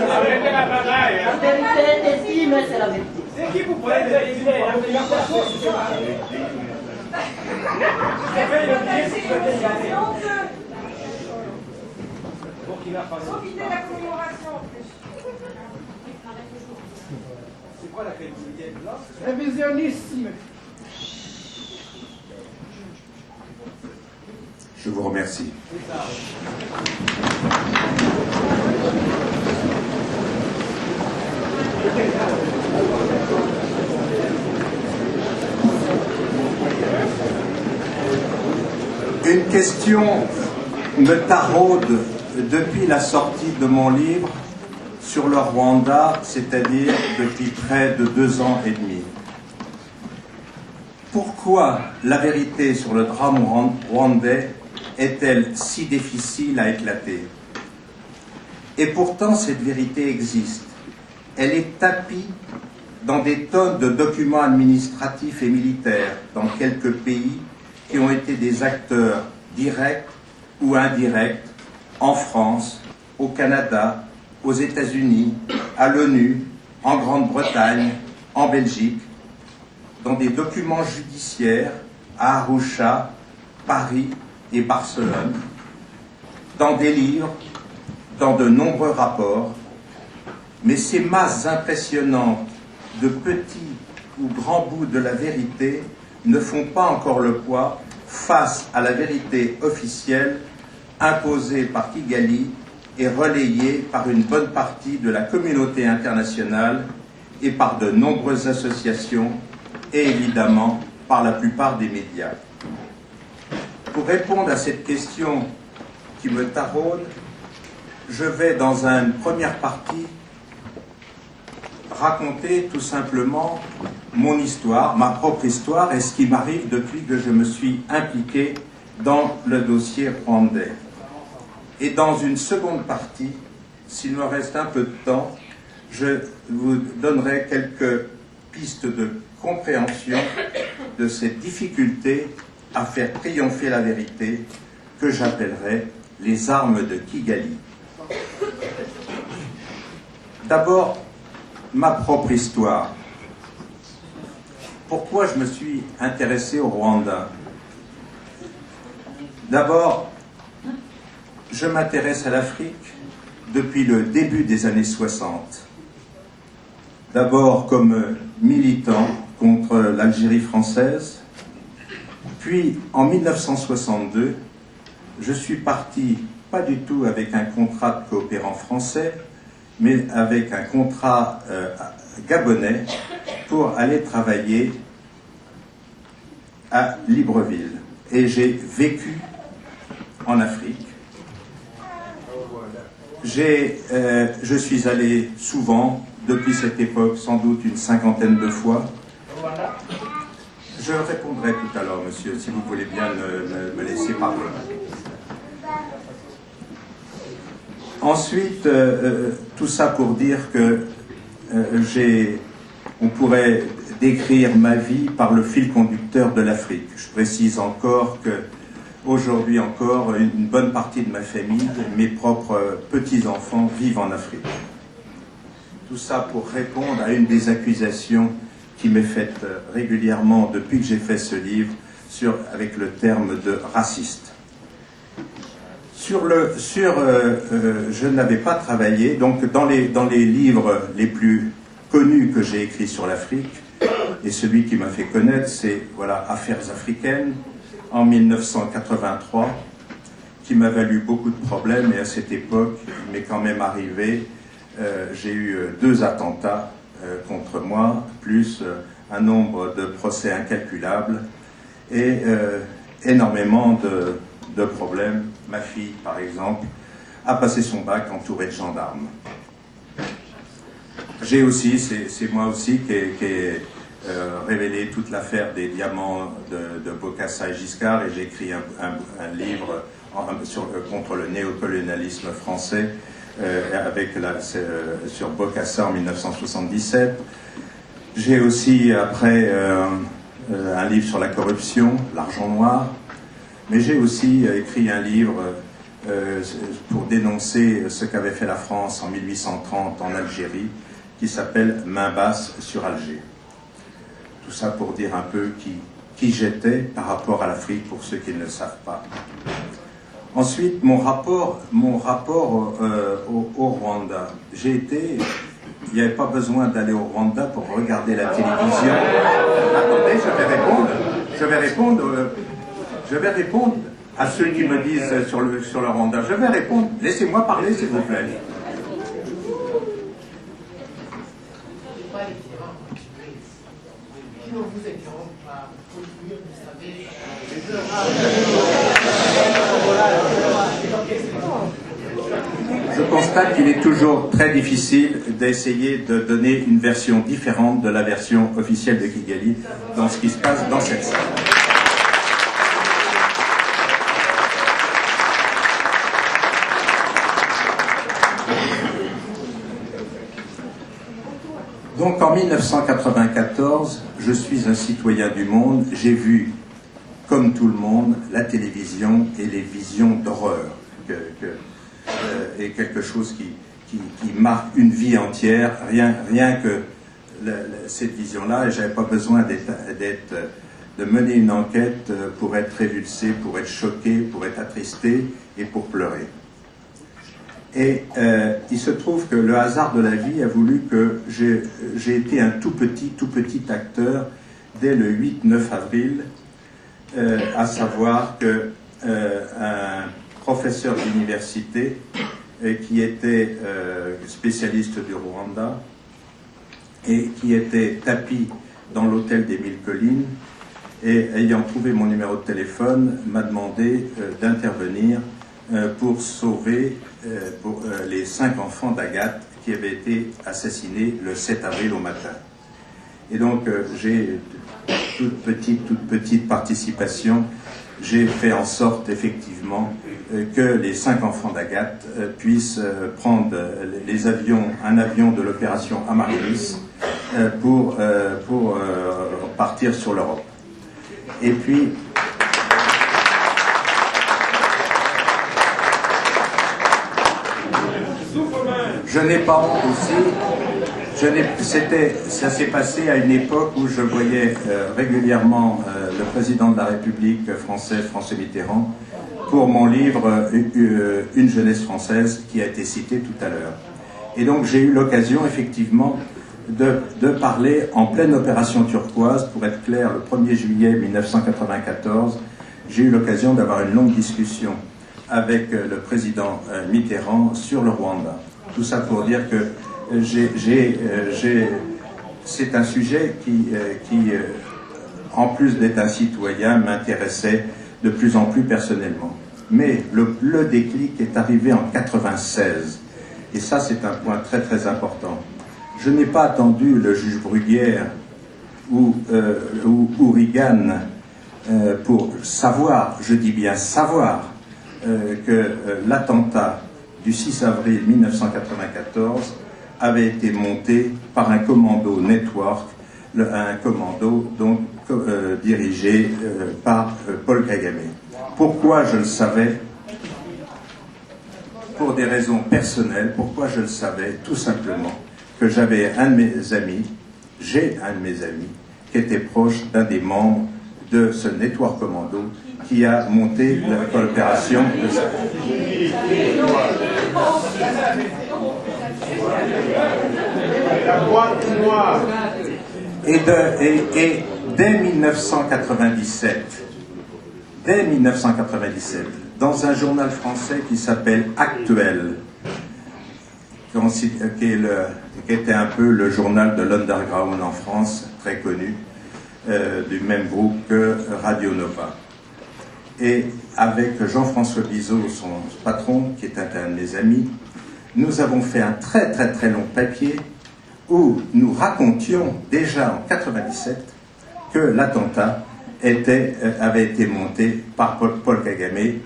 La vérité est dit, mais c'est la vérité. C'est qui vous prenez la manifestation, profitez de la commémoration en plus. C'est quoi la crédibilité de là? Révisionniste. Je vous remercie. Une question me taraude depuis la sortie de mon livre sur le Rwanda, c'est-à-dire depuis près de 2 ans et demi. Pourquoi la vérité sur le drame rwandais est-elle si difficile à éclater? Et pourtant, cette vérité existe. Elle est tapie dans des tonnes de documents administratifs et militaires dans quelques pays qui ont été des acteurs directs ou indirects en France, au Canada, aux États-Unis, à l'ONU, en Grande-Bretagne, en Belgique, dans des documents judiciaires à Arusha, Paris et Barcelone, dans des livres, dans de nombreux rapports, mais ces masses impressionnantes de petits ou grands bouts de la vérité ne font pas encore le poids face à la vérité officielle imposée par Kigali et relayée par une bonne partie de la communauté internationale et par de nombreuses associations et évidemment par la plupart des médias. Pour répondre à cette question qui me taraude, je vais dans une première partie raconter tout simplement mon histoire, ma propre histoire et ce qui m'arrive depuis que je me suis impliqué dans le dossier rwandais. Et dans une seconde partie, s'il me reste un peu de temps, je vous donnerai quelques pistes de compréhension de cette difficulté à faire triompher la vérité que j'appellerai les armes de Kigali. D'abord, ma propre histoire. Pourquoi je me suis intéressé au Rwanda? D'abord, je m'intéresse à l'Afrique depuis le début des années 60. D'abord comme militant contre l'Algérie française, puis en 1962, je suis parti pas du tout avec un contrat de coopérant français, mais avec un contrat gabonais pour aller travailler à Libreville. Et j'ai vécu en Afrique. Je suis allé souvent, depuis cette époque, sans doute une 50aine de fois. Je répondrai tout à l'heure, monsieur, si vous voulez bien me laisser parler. Ensuite, tout ça pour dire que on pourrait décrire ma vie par le fil conducteur de l'Afrique. Je précise encore que aujourd'hui encore, une bonne partie de ma famille, mes propres petits-enfants, vivent en Afrique. Tout ça pour répondre à une des accusations qui m'est faite régulièrement depuis que j'ai fait ce livre avec le terme de raciste. Je n'avais pas travaillé, donc dans les livres les plus connus que j'ai écrits sur l'Afrique, et celui qui m'a fait connaître, c'est voilà, Affaires africaines, en 1983, qui m'a valu beaucoup de problèmes, et à cette époque, il m'est quand même arrivé, j'ai eu 2 attentats contre moi, plus un nombre de procès incalculables, et énormément de problèmes. Ma fille, par exemple, a passé son bac entourée de gendarmes. J'ai aussi, c'est moi aussi qui ai révélé toute l'affaire des diamants de Bokassa et Giscard, et j'ai écrit un livre contre le néocolonialisme français sur Bokassa en 1977. J'ai aussi, après, un livre sur la corruption, l'argent noir, mais j'ai aussi écrit un livre pour dénoncer ce qu'avait fait la France en 1830 en Algérie, qui s'appelle Main basse sur Alger. Tout ça pour dire un peu qui j'étais par rapport à l'Afrique, pour ceux qui ne le savent pas. Ensuite, mon rapport au Rwanda. Il n'y avait pas besoin d'aller au Rwanda pour regarder la télévision. Attendez, je vais répondre à ceux qui me disent sur le Rwanda. Je vais répondre. Laissez-moi parler, s'il vous plaît. Je constate qu'il est toujours très difficile d'essayer de donner une version différente de la version officielle de Kigali dans ce qui se passe dans cette salle. Donc en 1994, je suis un citoyen du monde, j'ai vu, comme tout le monde, la télévision et les visions d'horreur, et quelque chose qui marque une vie entière, rien que cette vision-là, et je n'avais pas besoin de mener une enquête pour être révulsé, pour être choqué, pour être attristé et pour pleurer. Et il se trouve que le hasard de la vie a voulu que j'ai été un tout petit acteur dès le 8-9 avril, à savoir que un professeur d'université qui était spécialiste du Rwanda et qui était tapi dans l'hôtel des 1000 collines, et ayant trouvé mon numéro de téléphone, m'a demandé d'intervenir pour sauver les 5 enfants d'Agathe qui avaient été assassinés le 7 avril au matin. Et donc j'ai toute petite participation. J'ai fait en sorte effectivement que les 5 enfants d'Agathe puissent prendre un avion de l'opération Amaryllis pour partir sur l'Europe. Et puis je n'ai pas honte aussi. Ça s'est passé à une époque où je voyais régulièrement le président de la République française, François Mitterrand, pour mon livre Une jeunesse française, qui a été cité tout à l'heure. Et donc j'ai eu l'occasion effectivement de parler en pleine opération turquoise, pour être clair, le 1er juillet 1994, j'ai eu l'occasion d'avoir une longue discussion avec le président Mitterrand sur le Rwanda. Tout ça pour dire que c'est un sujet qui en plus d'être un citoyen, m'intéressait de plus en plus personnellement. Mais le déclic est arrivé en 1996. Et ça, c'est un point très très important. Je n'ai pas attendu le juge Bruguière ou Reagan pour savoir, je dis bien savoir, que l'attentat du 6 avril 1994 avait été monté par un commando network, un commando donc dirigé par Paul Kagame. Pourquoi je le savais? Pour des raisons personnelles. Pourquoi je le savais? Tout simplement que j'avais j'ai un de mes amis qui était proche d'un des membres de ce network commando qui a monté la coopération de ça. La boîte noire. Et dès 1997, dans un journal français qui s'appelle Actuel, qui était un peu le journal de l'underground en France, très connu, du même groupe que Radio Nova. Et avec Jean-François Bizot, son patron, qui est un de mes amis, nous avons fait un très très très long papier où nous racontions déjà en 1997 que l'attentat avait été monté par Paul Kagame.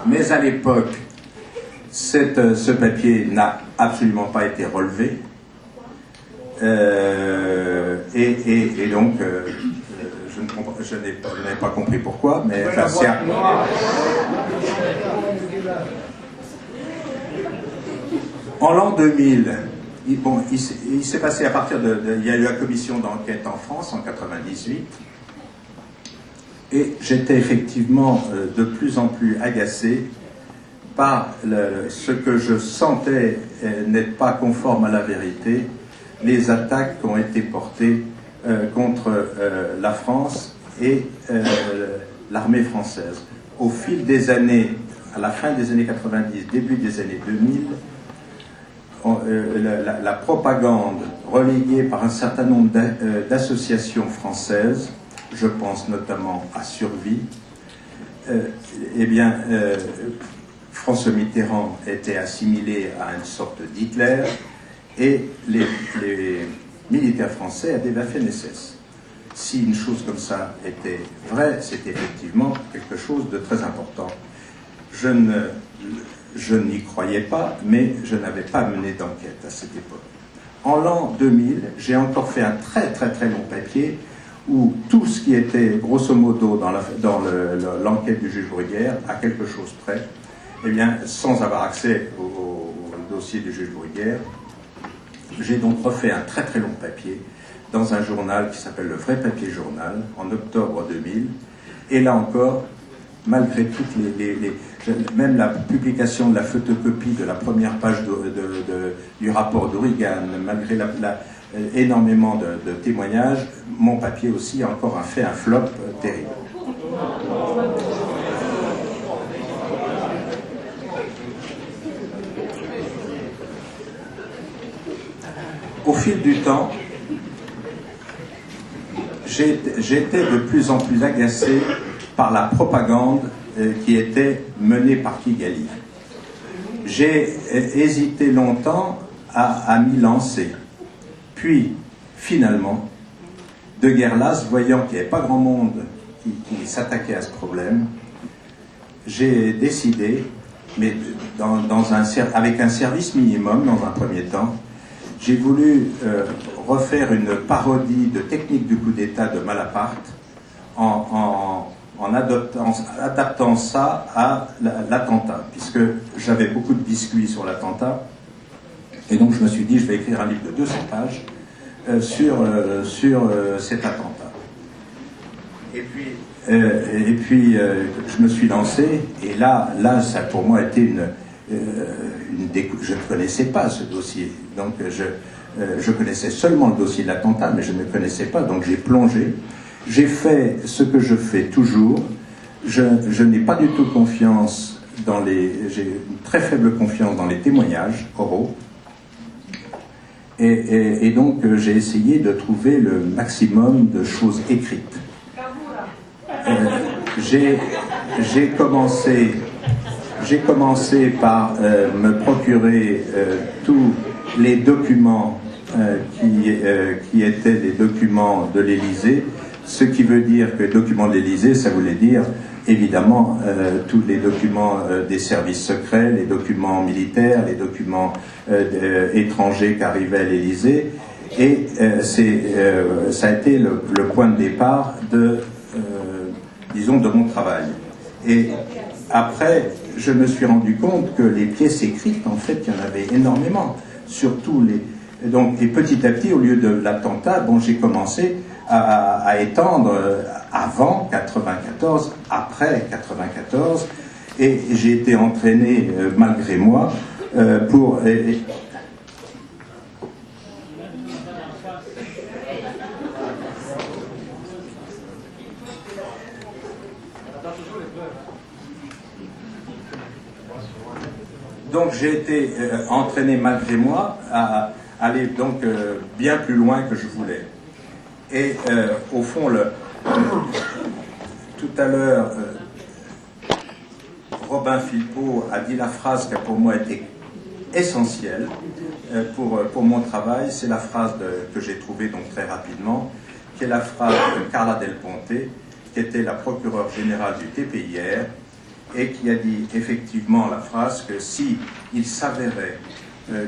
Mais à l'époque, ce papier n'a absolument pas été relevé. Et donc, je n'ai pas compris pourquoi, mais enfin, c'est... En l'an 2000, il s'est passé à partir il y a eu la commission d'enquête en France en 1998, et j'étais effectivement de plus en plus agacé par ce que je sentais n'être pas conforme à la vérité, les attaques qui ont été portées contre la France et l'armée française. Au fil des années, à la fin des années 90, début des années 2000, la propagande relayée par un certain nombre d'associations françaises, je pense notamment à Survie, François Mitterrand était assimilé à une sorte d'Hitler et les militaires français à des Waffen-SS. Si une chose comme ça était vraie, c'était effectivement quelque chose de très important. Je n'y croyais pas, mais je n'avais pas mené d'enquête à cette époque. En l'an 2000, j'ai encore fait un très très très long papier où tout ce qui était grosso modo dans l'enquête du juge Bruguière, à quelque chose près, eh bien, sans avoir accès au dossier du juge Bruguière, j'ai donc refait un très très long papier dans un journal qui s'appelle Le Vrai Papier Journal, en octobre 2000, et là encore, malgré toutes même la publication de la photocopie de la première page du rapport d'Ourigan, malgré énormément de témoignages, mon papier aussi a encore fait un flop terrible. Au fil du temps, j'étais de plus en plus agacé par la propagande qui était menée par Kigali. J'ai hésité longtemps à m'y lancer. Puis, finalement, de guerre lasse, voyant qu'il n'y avait pas grand monde qui s'attaquait à ce problème, j'ai décidé, mais avec un service minimum dans un premier temps, j'ai voulu refaire une parodie de Technique du coup d'État de Malaparte en adaptant ça à l'attentat, puisque j'avais beaucoup de biscuits sur l'attentat, et donc je me suis dit, je vais écrire un livre de 200 pages sur cet attentat. Et puis je me suis lancé, et là ça pour moi a été je ne connaissais pas ce dossier, donc je connaissais seulement le dossier de l'attentat, mais je ne connaissais pas, donc j'ai plongé. J'ai fait ce que je fais toujours. Je n'ai pas du tout confiance j'ai une très faible confiance dans les témoignages oraux. Et donc j'ai essayé de trouver le maximum de choses écrites. J'ai commencé par me procurer tous les documents qui étaient des documents de l'Élysée, ce qui veut dire que les documents de l'Élysée, ça voulait dire évidemment tous les documents des services secrets, les documents militaires, les documents étrangers qui arrivaient à l'Élysée, et ça a été le point de départ disons, de mon travail. Et après, je me suis rendu compte que les pièces écrites, en fait, il y en avait énormément. Surtout Et petit à petit, au lieu de l'attentat, bon, j'ai commencé à étendre avant 94, après 94, et j'ai été entraîné malgré moi pour... Donc j'ai été entraîné malgré moi à aller donc bien plus loin que je voulais. Et au fond, tout à l'heure, Robin Philpot a dit la phrase qui a pour moi été essentielle pour mon travail. C'est la phrase que j'ai trouvée donc très rapidement, qui est la phrase de Carla Del Ponte, qui était la procureure générale du TPIR, et qui a dit effectivement la phrase que si il s'avérait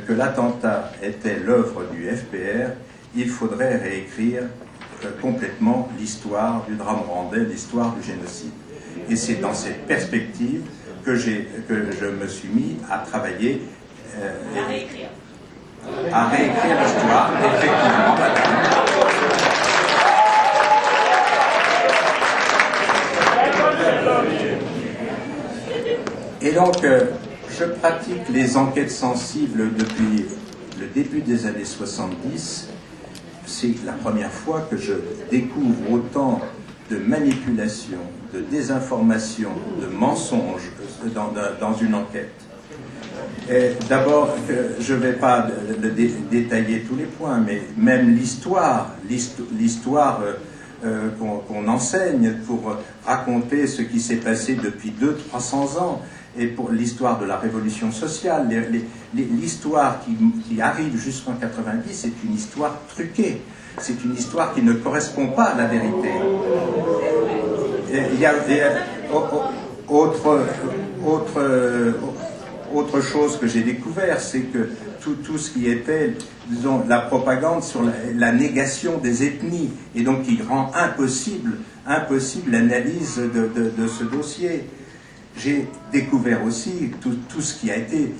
que l'attentat était l'œuvre du FPR, il faudrait réécrire complètement l'histoire du drame rwandais, l'histoire du génocide. Et c'est dans cette perspective que je me suis mis à travailler à réécrire l'histoire, effectivement. Et donc, je pratique les enquêtes sensibles depuis le début des années 70. C'est la première fois que je découvre autant de manipulations, de désinformations, de mensonges dans une enquête. D'abord, je ne vais pas détailler tous les points, mais même l'histoire qu'on enseigne pour raconter ce qui s'est passé depuis 200-300 ans, et pour l'histoire de la révolution sociale, l'histoire qui arrive jusqu'en 90, c'est une histoire truquée. C'est une histoire qui ne correspond pas à la vérité. Il y a autre chose que j'ai découvert, c'est que tout ce qui était, disons, la propagande sur la négation des ethnies, et donc qui rend impossible l'analyse de ce dossier. J'ai découvert aussi tout ce qui a été,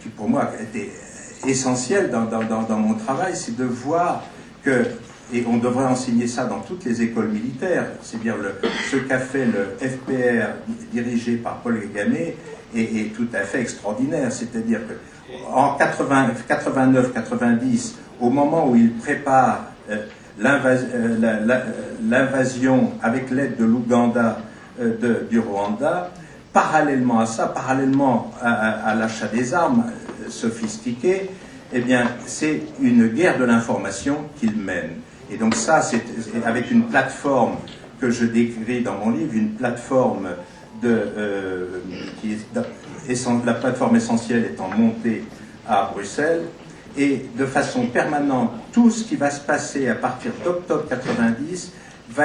qui pour moi a été essentiel dans mon travail, c'est de voir que, et on devrait enseigner ça dans toutes les écoles militaires, c'est-à-dire ce qu'a fait le FPR dirigé par Paul Kagame est tout à fait extraordinaire. C'est-à-dire qu'en 89-90, au moment où il prépare l'invasion avec l'aide de l'Ouganda du Rwanda, parallèlement à ça, parallèlement à l'achat des armes sophistiquées, eh bien, c'est une guerre de l'information qu'il mène. Et donc ça, c'est avec une plateforme que je décris dans mon livre, une plateforme la plateforme essentielle étant montée à Bruxelles, et de façon permanente, tout ce qui va se passer à partir d'octobre 90 va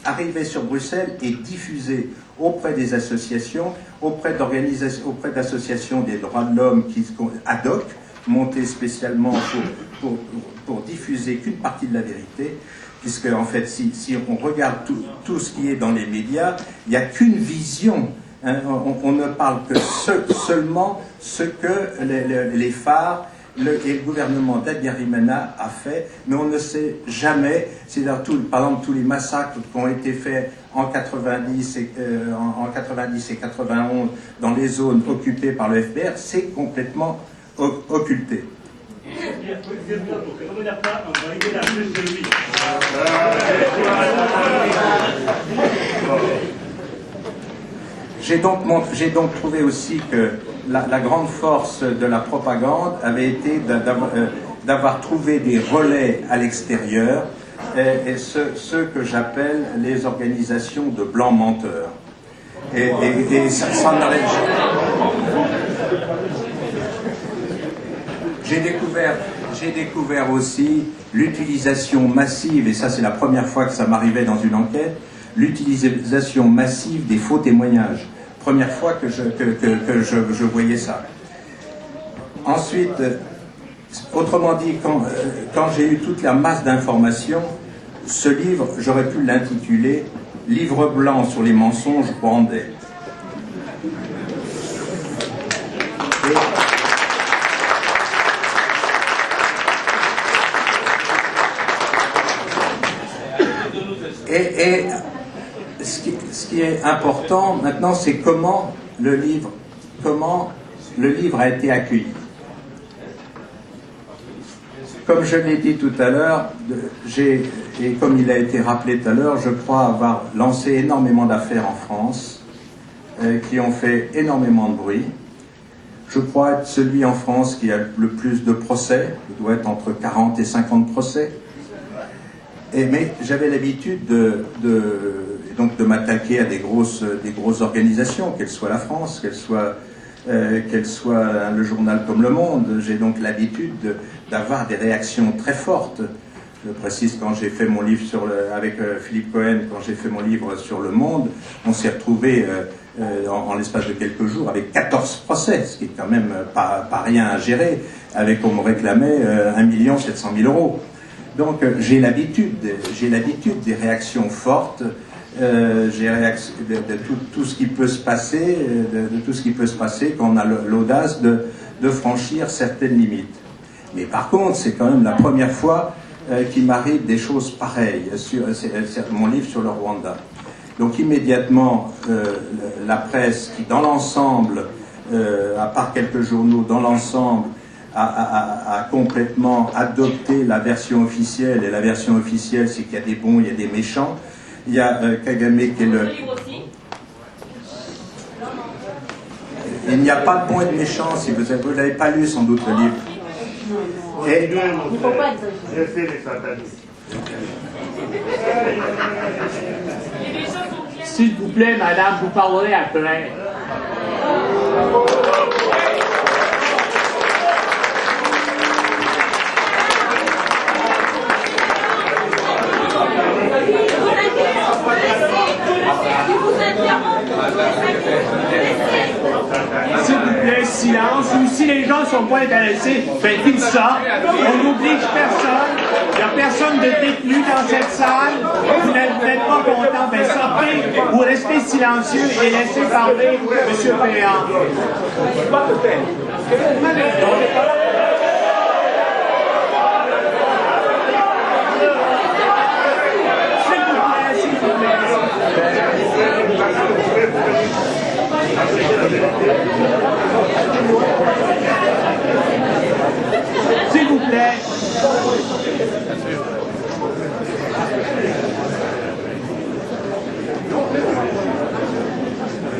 arriver sur Bruxelles et diffuser auprès des associations, auprès d'associations des droits de l'homme ad hoc, montées spécialement pour diffuser qu'une partie de la vérité, puisque en fait, si on regarde tout ce qui est dans les médias, il n'y a qu'une vision. Hein, on ne parle que seulement ce que les phares et le gouvernement d'Abiyarimana a fait, mais on ne sait jamais, c'est-à-dire par exemple tous les massacres qui ont été faits en 90 et 91 dans les zones occupées par le FPR, c'est complètement occulté. J'ai donc trouvé aussi que la grande force de la propagande avait été d'avoir trouvé des relais à l'extérieur, et ceux que j'appelle les organisations de blancs menteurs. Et ça n'arrête jamais. J'ai découvert aussi l'utilisation massive, et ça c'est la première fois que ça m'arrivait dans une enquête, l'utilisation massive des faux témoignages. Première fois que je voyais ça. Ensuite, autrement dit, quand j'ai eu toute la masse d'informations, ce livre, j'aurais pu l'intituler « Livre blanc sur les mensonges rwandais ». Et ce qui est important maintenant, c'est comment le livre a été accueilli. Comme je l'ai dit tout à l'heure, et comme il a été rappelé tout à l'heure, je crois avoir lancé énormément d'affaires en France qui ont fait énormément de bruit. Je crois être celui en France qui a le plus de procès. Il doit être entre 40 et 50 procès. Mais j'avais l'habitude donc de m'attaquer à des grosses organisations, qu'elles soient la France, qu'elles soient le journal comme Le Monde. J'ai donc l'habitude d'avoir des réactions très fortes. Je précise, quand j'ai fait mon livre avec Philippe Cohen, quand j'ai fait mon livre sur Le Monde, on s'est retrouvé en l'espace de quelques jours avec 14 procès, ce qui est quand même pas rien à gérer, on me réclamait 1 700 000 €. Donc j'ai l'habitude des réactions fortes, de tout ce qui peut se passer, de tout ce qui peut se passer quand on a l'audace de franchir certaines limites. Mais par contre, c'est quand même la première fois qu'il m'arrive des choses pareilles sur mon livre sur le Rwanda. Donc immédiatement, la presse qui, dans l'ensemble, à part quelques journaux, dans l'ensemble, a complètement adopté la version officielle. Et la version officielle, c'est qu'il y a des bons, il y a des méchants. Il y a Kagame qui est le... Il n'y a pas de bons et de méchants, si vous n'avez pas lu sans doute le livre. Et... Il ne faut pas S'il vous plaît, madame, vous parlerez après. S'il vous plaît, silence. Ou si les gens ne sont pas intéressés, ben dites ça. On n'oblige personne. Il n'y a personne de détenu dans cette salle. Vous n'êtes pas content, ben sortez ou restez silencieux et laissez parler M. Péan. S'il vous plaît.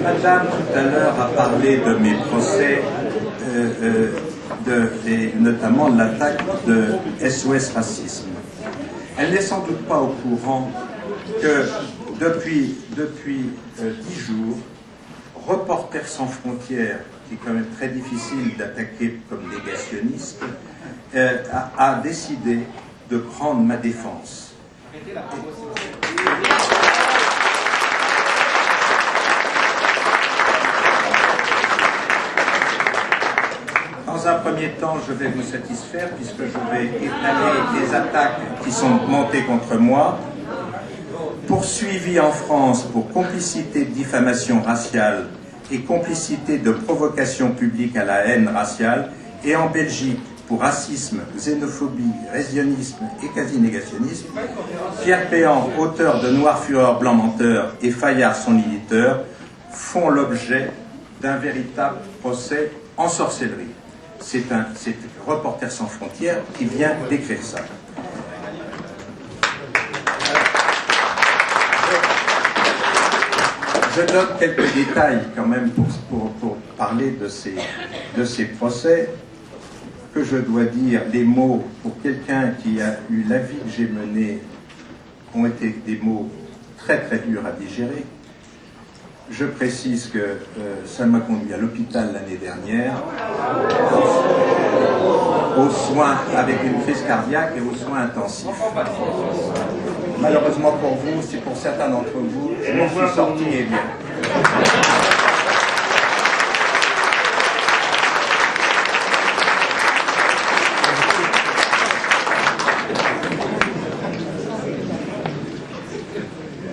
Madame, tout à l'heure, a parlé de mes procès, et notamment de l'attaque de SOS Racisme. Elle n'est sans doute pas au courant que depuis 10 jours, Reporters sans frontières, qui est quand même très difficile d'attaquer comme négationniste, a décidé de prendre ma défense. Dans un premier temps, je vais vous satisfaire puisque je vais étaler les attaques qui sont montées contre moi, poursuivi en France pour complicité de diffamation raciale et complicité de provocation publique à la haine raciale, et en Belgique pour racisme, xénophobie, révisionnisme et quasi-négationnisme. Pierre Péan, auteur de Noir Fureur, Blanc Menteur, et Fayard, son éditeur, font l'objet d'un véritable procès en sorcellerie. C'est Reporters sans frontières qui vient d'écrire ça. Je donne quelques détails quand même pour parler de ces procès, que je dois dire, les mots, pour quelqu'un qui a eu la vie que j'ai menée, ont été des mots très très durs à digérer. Je précise que ça m'a conduit à l'hôpital l'année dernière, aux soins avec une crise cardiaque et aux soins intensifs. Malheureusement pour vous, c'est pour certains d'entre vous, je m'en suis sorti et bien.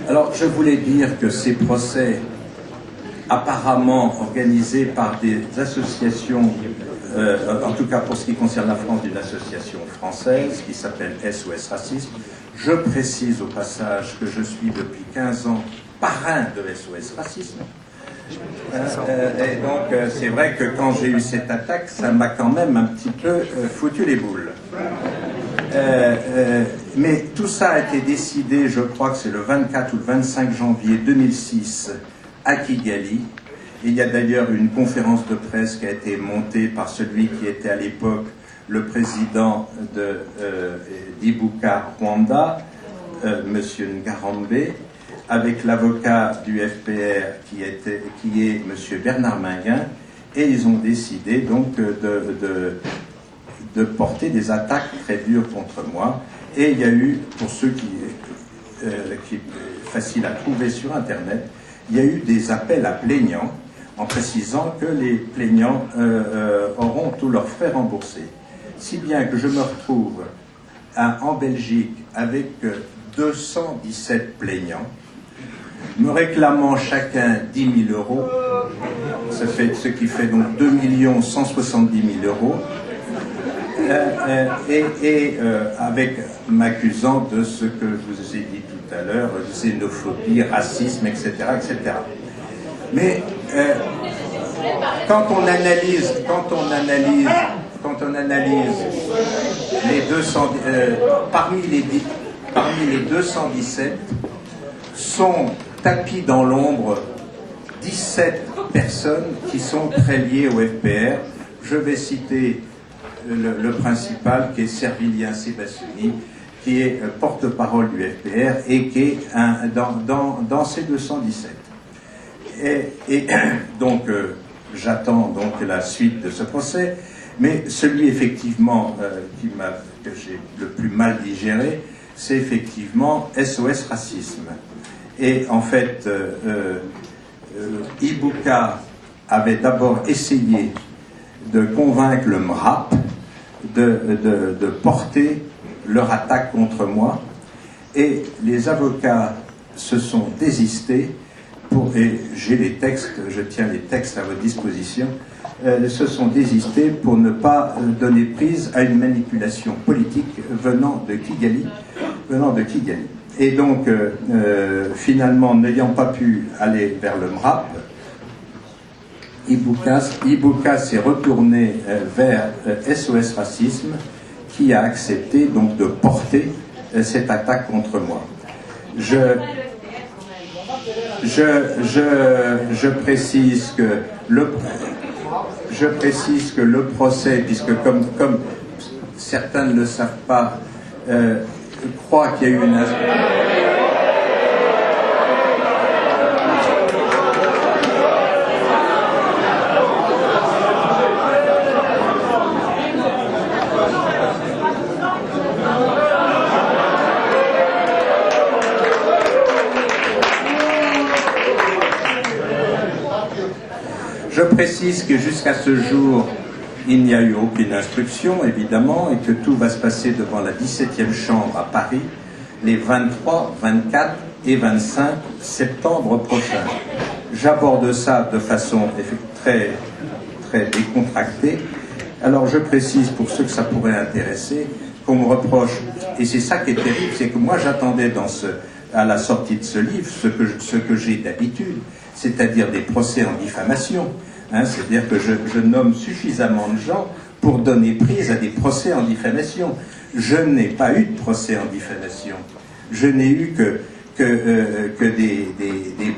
Alors, je voulais dire que ces procès, apparemment organisés par des associations, en tout cas pour ce qui concerne la France, d'une association française qui s'appelle SOS Racisme, Je précise au passage que je suis depuis 15 ans parrain de SOS Racisme. Et donc c'est vrai que quand j'ai eu cette attaque, ça m'a quand même un petit peu foutu les boules. Mais tout ça a été décidé, je crois que c'est le 24 ou le 25 janvier 2006 à Kigali. Il y a d'ailleurs une conférence de presse qui a été montée par celui qui était à l'époque le président d'Ibuka Rwanda, M. Ngarambe, avec l'avocat du FPR qui est M. Bernard Minguin, et ils ont décidé donc de porter des attaques très dures contre moi. Et il y a eu, pour ceux qui est facile à trouver sur Internet, il y a eu des appels à plaignants en précisant que les plaignants auront tous leurs frais remboursés. Si bien que je me retrouve en Belgique avec 217 plaignants, me réclamant chacun 10 000 euros, ce qui fait donc 2 170 000 euros, avec m'accusant de ce que je vous ai dit tout à l'heure, xénophobie, racisme, etc., etc. Mais quand on analyse les 200, parmi les 217 sont tapis dans l'ombre 17 personnes qui sont très liées au FPR. Je vais citer le principal, qui est Servilien Sebastiani, qui est porte-parole du FPR et qui est dans ces 217. Et donc, j'attends donc la suite de ce procès, mais celui effectivement que j'ai le plus mal digéré, c'est effectivement SOS Racisme. Et en fait, Ibuka avait d'abord essayé de convaincre le MRAP de porter leur attaque contre moi, et les avocats se sont désistés et j'ai les textes, je tiens les textes à votre disposition, se sont désistés pour ne pas donner prise à une manipulation politique venant de Kigali. Et donc, finalement, n'ayant pas pu aller vers le MRAP, Ibuka s'est retourné vers SOS Racisme, qui a accepté donc de porter cette attaque contre moi. Je précise que le procès, puisque comme certains ne le savent pas, croient qu'il y a eu une... Je précise que jusqu'à ce jour, il n'y a eu aucune instruction, évidemment, et que tout va se passer devant la 17e chambre à Paris, les 23, 24 et 25 septembre prochains. J'aborde ça de façon très, très décontractée. Alors je précise, pour ceux que ça pourrait intéresser, qu'on me reproche, et c'est ça qui est terrible, c'est que moi j'attendais à la sortie de ce livre ce que j'ai d'habitude, c'est-à-dire des procès en diffamation. C'est-à-dire que je nomme suffisamment de gens pour donner prise à des procès en diffamation. Je n'ai pas eu de procès en diffamation. Je n'ai eu que des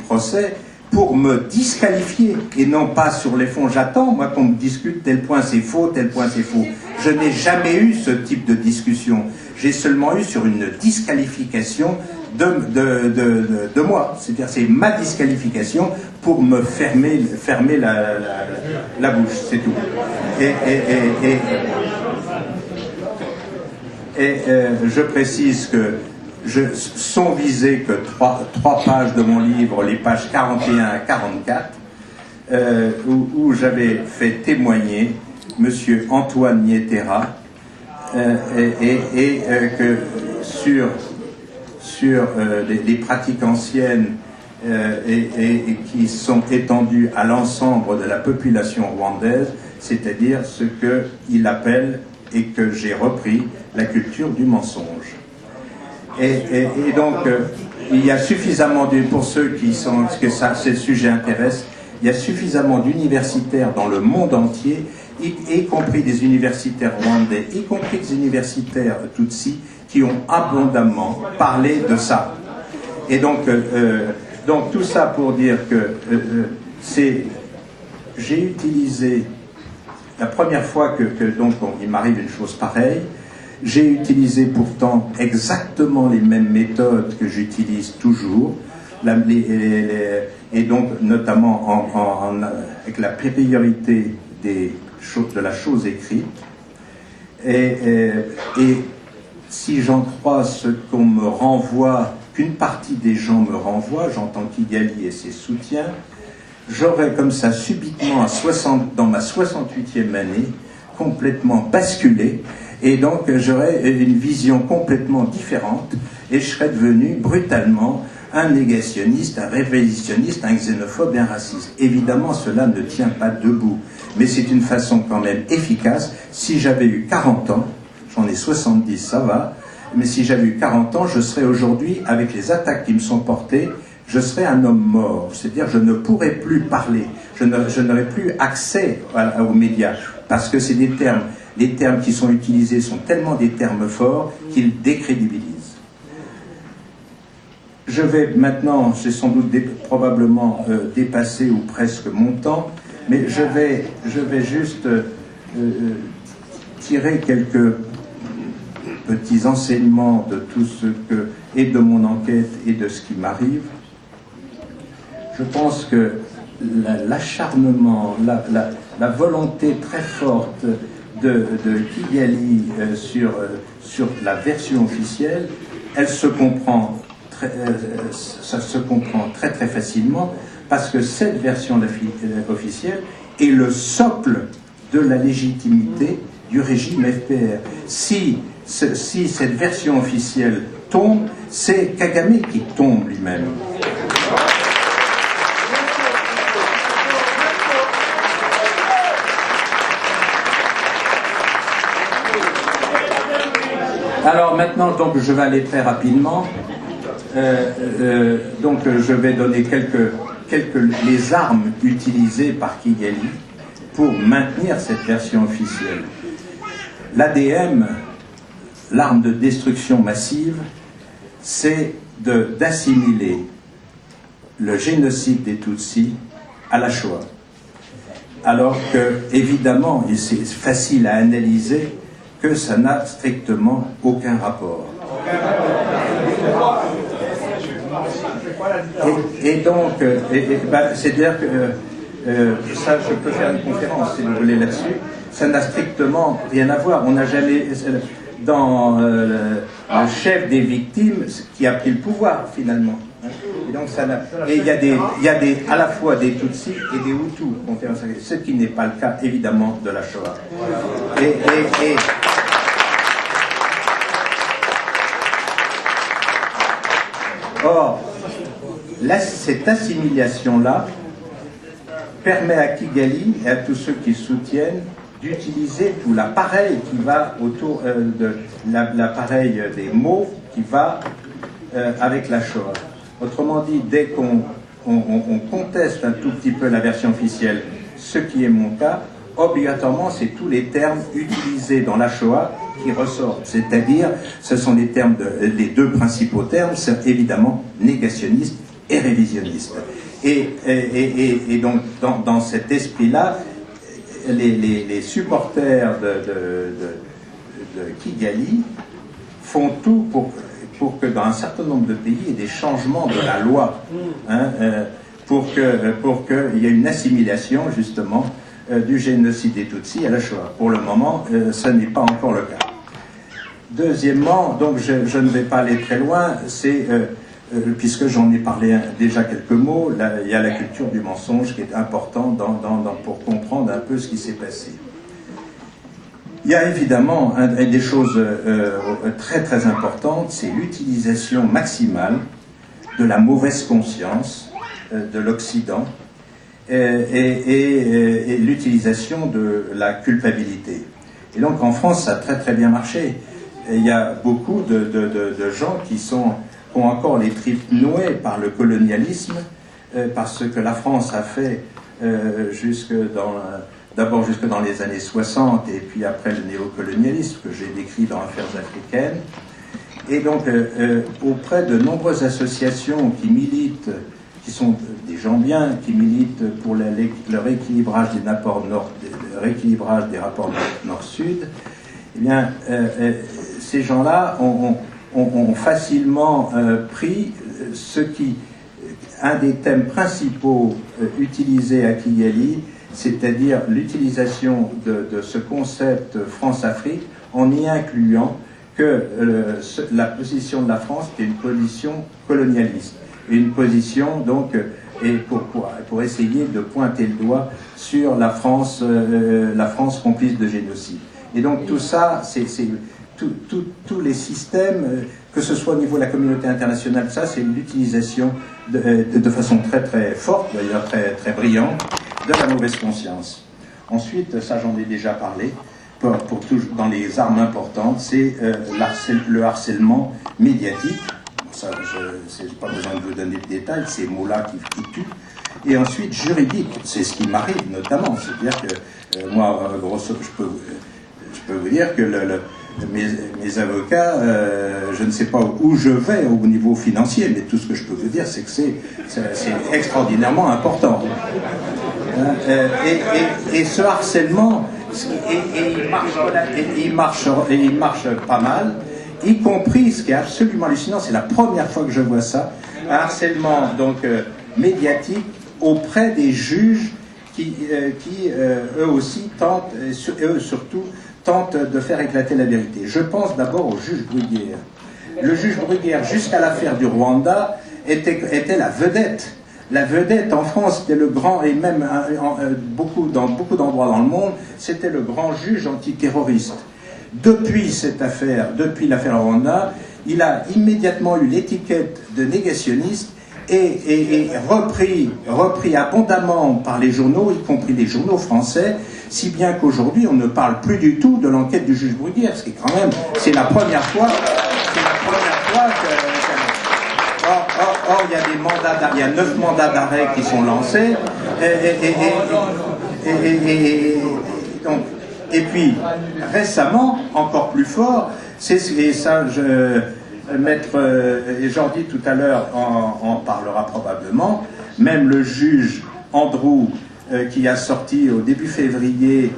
procès pour me disqualifier, et non pas sur les fonds. J'attends, moi, qu'on me discute tel point c'est faux, tel point c'est faux. Je n'ai jamais eu ce type de discussion. J'ai seulement eu sur une disqualification de moi. C'est-à-dire, c'est ma disqualification pour me fermer la bouche, c'est tout. Et je précise que sont visées que trois pages de mon livre, les pages 41 à 44, où j'avais fait témoigner M. Antoine Nietera, que sur les pratiques anciennes et qui sont étendues à l'ensemble de la population rwandaise, c'est-à-dire ce qu'il appelle, et que j'ai repris, la culture du mensonge. Et donc, il y a suffisamment, pour ceux que ce sujet intéresse, il y a suffisamment d'universitaires dans le monde entier, y compris des universitaires rwandais, y compris des universitaires tutsis, qui ont abondamment parlé de ça. Et donc tout ça pour dire que j'ai utilisé, la première fois il m'arrive une chose pareille, j'ai utilisé pourtant exactement les mêmes méthodes que j'utilise toujours, et donc notamment avec la priorité de la chose écrite. Et si j'en crois ce qu'on me renvoie, qu'une partie des gens me renvoient, j'entends Kigali et ses soutiens, j'aurais comme ça subitement dans ma 68e année complètement basculé, et donc j'aurais une vision complètement différente, et je serais devenu brutalement un négationniste, un révisionniste, un xénophobe et un raciste. Évidemment, cela ne tient pas debout, mais c'est une façon quand même efficace. Si j'avais eu 40 ans, j'en ai 70, ça va, mais si j'avais eu 40 ans, je serais aujourd'hui, avec les attaques qui me sont portées, je serais un homme mort. C'est-à-dire, je ne pourrais plus parler, je n'aurais plus accès aux médias, parce que c'est les termes qui sont utilisés sont tellement des termes forts qu'ils décrédibilisent. Je vais maintenant, j'ai sans doute probablement dépassé ou presque mon temps, mais je vais juste tirer quelques petits enseignements de tout ce que, et de mon enquête et de ce qui m'arrive. Je pense que l'acharnement, la volonté très forte de Kigali sur la version officielle, ça se comprend très très facilement, parce que cette version officielle est le socle de la légitimité du régime FPR. Si cette version officielle tombe, c'est Kagame qui tombe lui-même. Alors maintenant, donc, je vais aller très rapidement. Donc je vais donner les armes utilisées par Kigali pour maintenir cette version officielle. L'ADM, l'arme de destruction massive, c'est d'assimiler le génocide des Tutsis à la Shoah. Alors que, évidemment, et c'est facile à analyser, que ça n'a strictement aucun rapport. Et donc, c'est-à-dire que ça, je peux faire une conférence, si vous voulez, là-dessus. Ça n'a strictement rien à voir. On n'a jamais, dans le chef des victimes, qui a pris le pouvoir, finalement. Et donc, il y a à la fois des Tutsis et des Hutus, ce qui n'est pas le cas, évidemment, de la Shoah. Or, cette assimilation-là permet à Kigali et à tous ceux qui soutiennent d'utiliser tout l'appareil qui va autour de l'appareil des mots qui va avec la Shoah. Autrement dit, dès qu'on conteste un tout petit peu la version officielle, ce qui est mon cas, obligatoirement, c'est tous les termes utilisés dans la Shoah qui ressortent. C'est-à-dire, ce sont les deux principaux termes, c'est évidemment négationniste et révisionniste. Et donc, dans cet esprit-là, les supporters de Kigali font tout pour que dans un certain nombre de pays, il y ait des changements de la loi, pour qu'il y ait une assimilation, justement, du génocide des Tutsis à la Shoah. Pour le moment, ce n'est pas encore le cas. Deuxièmement, donc je ne vais pas aller très loin, puisque j'en ai parlé déjà quelques mots, il y a la culture du mensonge qui est importante pour comprendre un peu ce qui s'est passé. Il y a évidemment des choses très très importantes, c'est l'utilisation maximale de la mauvaise conscience de l'Occident et l'utilisation de la culpabilité. Et donc en France, ça a très très bien marché. il y a beaucoup de gens qui ont encore les tripes nouées par le colonialisme, parce que la France a fait d'abord jusque dans les années 60 et puis après le néocolonialisme que j'ai décrit dans Affaires africaines. Et donc auprès de nombreuses associations qui militent, qui sont des gens bien, qui militent pour le rééquilibrage des rapports nord-sud, eh bien ces gens-là ont facilement pris un des thèmes principaux utilisés à Kigali, c'est-à-dire l'utilisation de ce concept France-Afrique en y incluant que la position de la France était une position colonialiste, une position donc et pour essayer de pointer le doigt sur la France complice de génocide. Et donc tout ça, c'est tous les systèmes, que ce soit au niveau de la communauté internationale, ça c'est l'utilisation de façon très très forte, d'ailleurs très très brillante, de la mauvaise conscience. Ensuite, ça j'en ai déjà parlé, dans les armes importantes, c'est le harcèlement médiatique. Ça, je n'ai pas besoin de vous donner de détails, ces mots-là qui tuent. Et ensuite, juridique, c'est ce qui m'arrive notamment. C'est-à-dire que moi, grosso, je peux vous dire que mes avocats, je ne sais pas où je vais au niveau financier, mais tout ce que je peux vous dire, c'est que c'est extraordinairement important. Et ce harcèlement, il marche pas mal, y compris, ce qui est absolument hallucinant, c'est la première fois que je vois ça, un harcèlement donc médiatique auprès des juges qui eux aussi tentent, eux surtout, tentent de faire éclater la vérité. Je pense d'abord au juge Bruguière. Le juge Bruguière, jusqu'à l'affaire du Rwanda, était la vedette. La vedette en France, c'était le grand, et même dans beaucoup d'endroits dans le monde, c'était le grand juge antiterroriste. Depuis cette affaire, depuis l'affaire Rwanda, il a immédiatement eu l'étiquette de négationniste et repris abondamment par les journaux, y compris les journaux français, si bien qu'aujourd'hui on ne parle plus du tout de l'enquête du juge Bruguière, ce qui est quand même, c'est la première fois que or, il y a 9 mandats d'arrêt qui sont lancés, et puis récemment, encore plus fort, et ça, Maître Jordi tout à l'heure en parlera probablement, même le juge Andrew qui a sorti au début février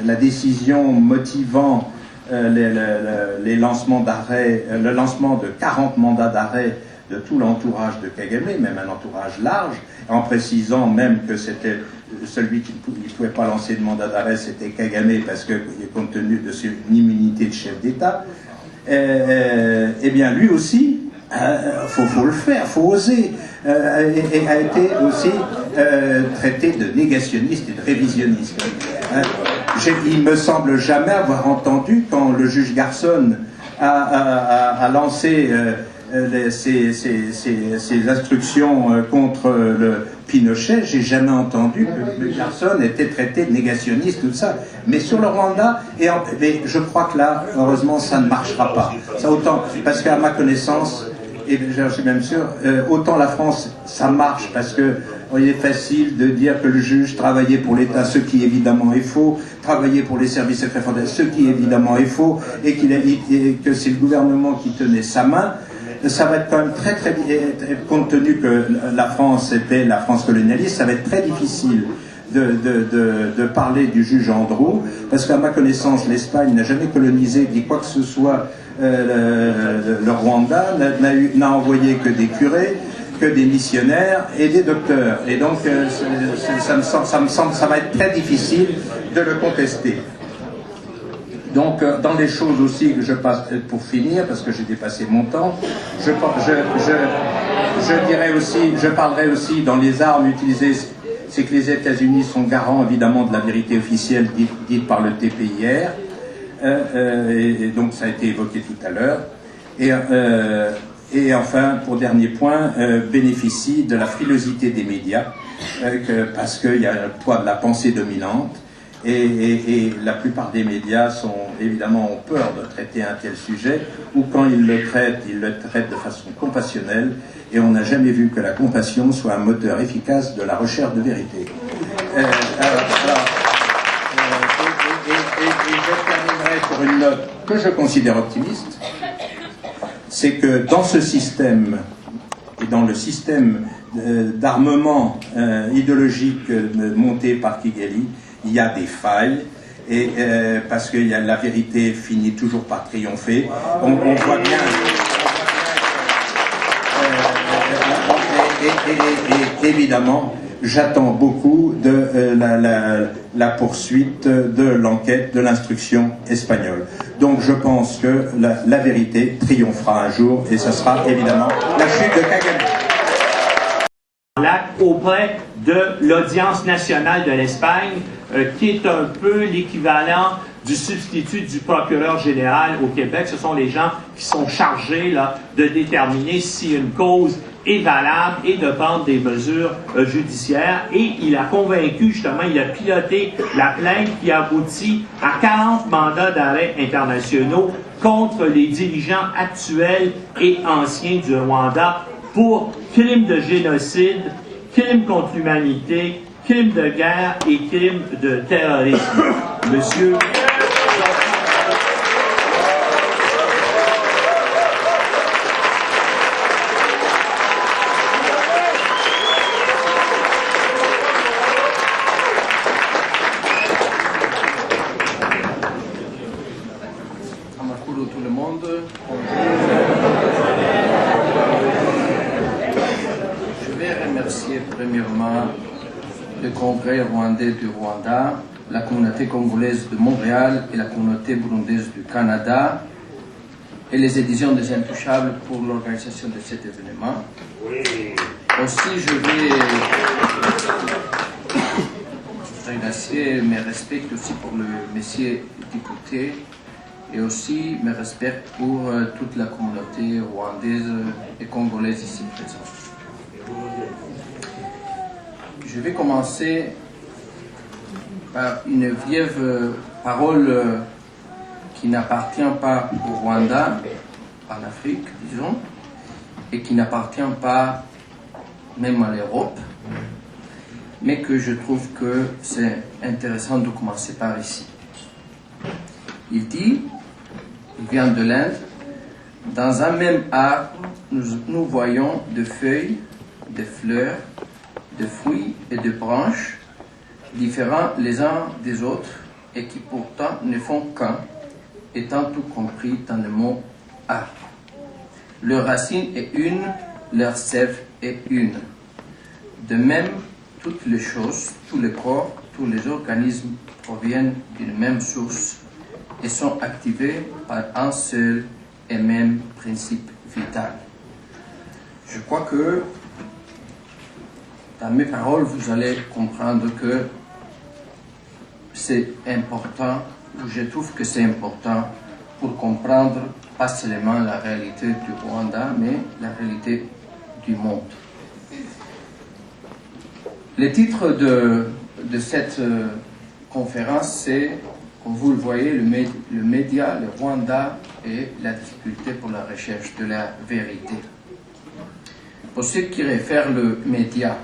la décision motivant les lancements d'arrêt, le lancement de 40 mandats d'arrêt de tout l'entourage de Kagame, même un entourage large, en précisant même que c'était celui qui ne pouvait pas lancer de mandat d'arrêt, c'était Kagame, parce que compte tenu de son immunité de chef d'État, eh bien lui aussi, faut le faire, faut oser, a été aussi traité de négationniste et de révisionniste. Il me semble jamais avoir entendu, quand le juge Garçon a lancé ses instructions contre le Pinochet, j'ai jamais entendu que le Garçon était traité de négationniste, tout ça. Mais sur le Rwanda, mais je crois que là, heureusement, ça ne marchera pas. Ça autant, parce qu'à ma connaissance, et je suis même sûr, autant la France, ça marche, parce que il est facile de dire que le juge travaillait pour l'État, ce qui évidemment est faux, travaillait pour les services secrets français, ce qui évidemment est faux, et que c'est le gouvernement qui tenait sa main. Ça va être quand même très, compte tenu que la France était la France colonialiste, ça va être très difficile de parler du juge Andrew, parce qu'à ma connaissance, l'Espagne n'a jamais colonisé ni quoi que ce soit le Rwanda, n'a envoyé que des curés, que des missionnaires et des docteurs. Et donc, ça va être très difficile de le contester. Donc, dans les choses aussi que je passe, pour finir, parce que j'ai dépassé mon temps, je parlerai aussi dans les armes utilisées, c'est que les États-Unis sont garants évidemment de la vérité officielle dite par le TPIR, et donc ça a été évoqué tout à l'heure. Et enfin, pour dernier point, bénéficie de la frilosité des médias, parce qu'il y a le poids de la pensée dominante. Et la plupart des médias évidemment ont peur de traiter un tel sujet, ou quand ils le traitent de façon compassionnelle, et on n'a jamais vu que la compassion soit un moteur efficace de la recherche de vérité. Et je terminerai pour une note que je considère optimiste, c'est que dans ce système, et dans le système d'armement idéologique monté par Kigali, il y a des failles, et parce que la vérité finit toujours par triompher. On voit bien. Et évidemment, j'attends beaucoup de la poursuite de l'enquête de l'instruction espagnole. Donc je pense que la vérité triomphera un jour, et ce sera évidemment la chute de Kagame. Auprès de l'Audience nationale de l'Espagne, qui est un peu l'équivalent du substitut du procureur général au Québec. Ce sont les gens qui sont chargés là, de déterminer si une cause est valable et de prendre des mesures judiciaires. Et il a convaincu, justement, il a piloté la plainte qui aboutit à 40 mandats d'arrêt internationaux contre les dirigeants actuels et anciens du Rwanda pour crimes de génocide, crimes contre l'humanité, crimes de guerre et crimes de terrorisme. Monsieur... tout le monde. Je vais remercier premièrement le Congrès rwandais du Rwanda, la communauté congolaise de Montréal et la communauté burundaise du Canada et les éditions des Intouchables pour l'organisation de cet événement. Aussi, je vais remercier mes respects aussi pour le monsieur député et aussi mes respects pour toute la communauté rwandaise et congolaise ici présente. Je vais commencer par une vieille parole qui n'appartient pas au Rwanda, en Afrique, disons, et qui n'appartient pas même à l'Europe, mais que je trouve que c'est intéressant de commencer par ici. Il dit, il vient de l'Inde, dans un même arbre, nous voyons des feuilles, des fleurs, de fruits et de branches différents les uns des autres et qui pourtant ne font qu'un, étant tout compris dans le mot arbre. Leur racine est une, leur sève est une. De même, toutes les choses, tous les corps, tous les organismes proviennent d'une même source et sont activés par un seul et même principe vital. Je crois que dans mes paroles, vous allez comprendre que c'est important, je trouve que c'est important pour comprendre pas seulement la réalité du Rwanda, mais la réalité du monde. Le titre de cette conférence, c'est, comme vous le voyez, le média, le Rwanda et la difficulté pour la recherche de la vérité. Pour ce qui réfère le média,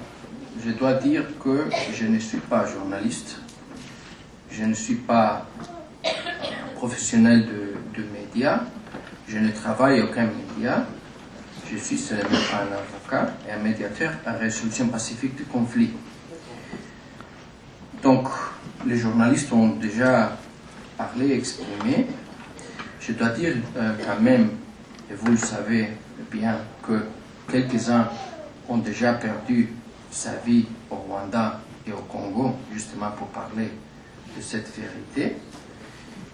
je dois dire que je ne suis pas journaliste, je ne suis pas professionnel de médias, je ne travaille aucun média, je suis seulement un avocat et un médiateur en résolution pacifique du conflit. Donc, les journalistes ont déjà parlé, exprimé. Je dois dire quand même, et vous le savez bien, que quelques-uns ont déjà perdu sa vie au Rwanda et au Congo, justement pour parler de cette vérité.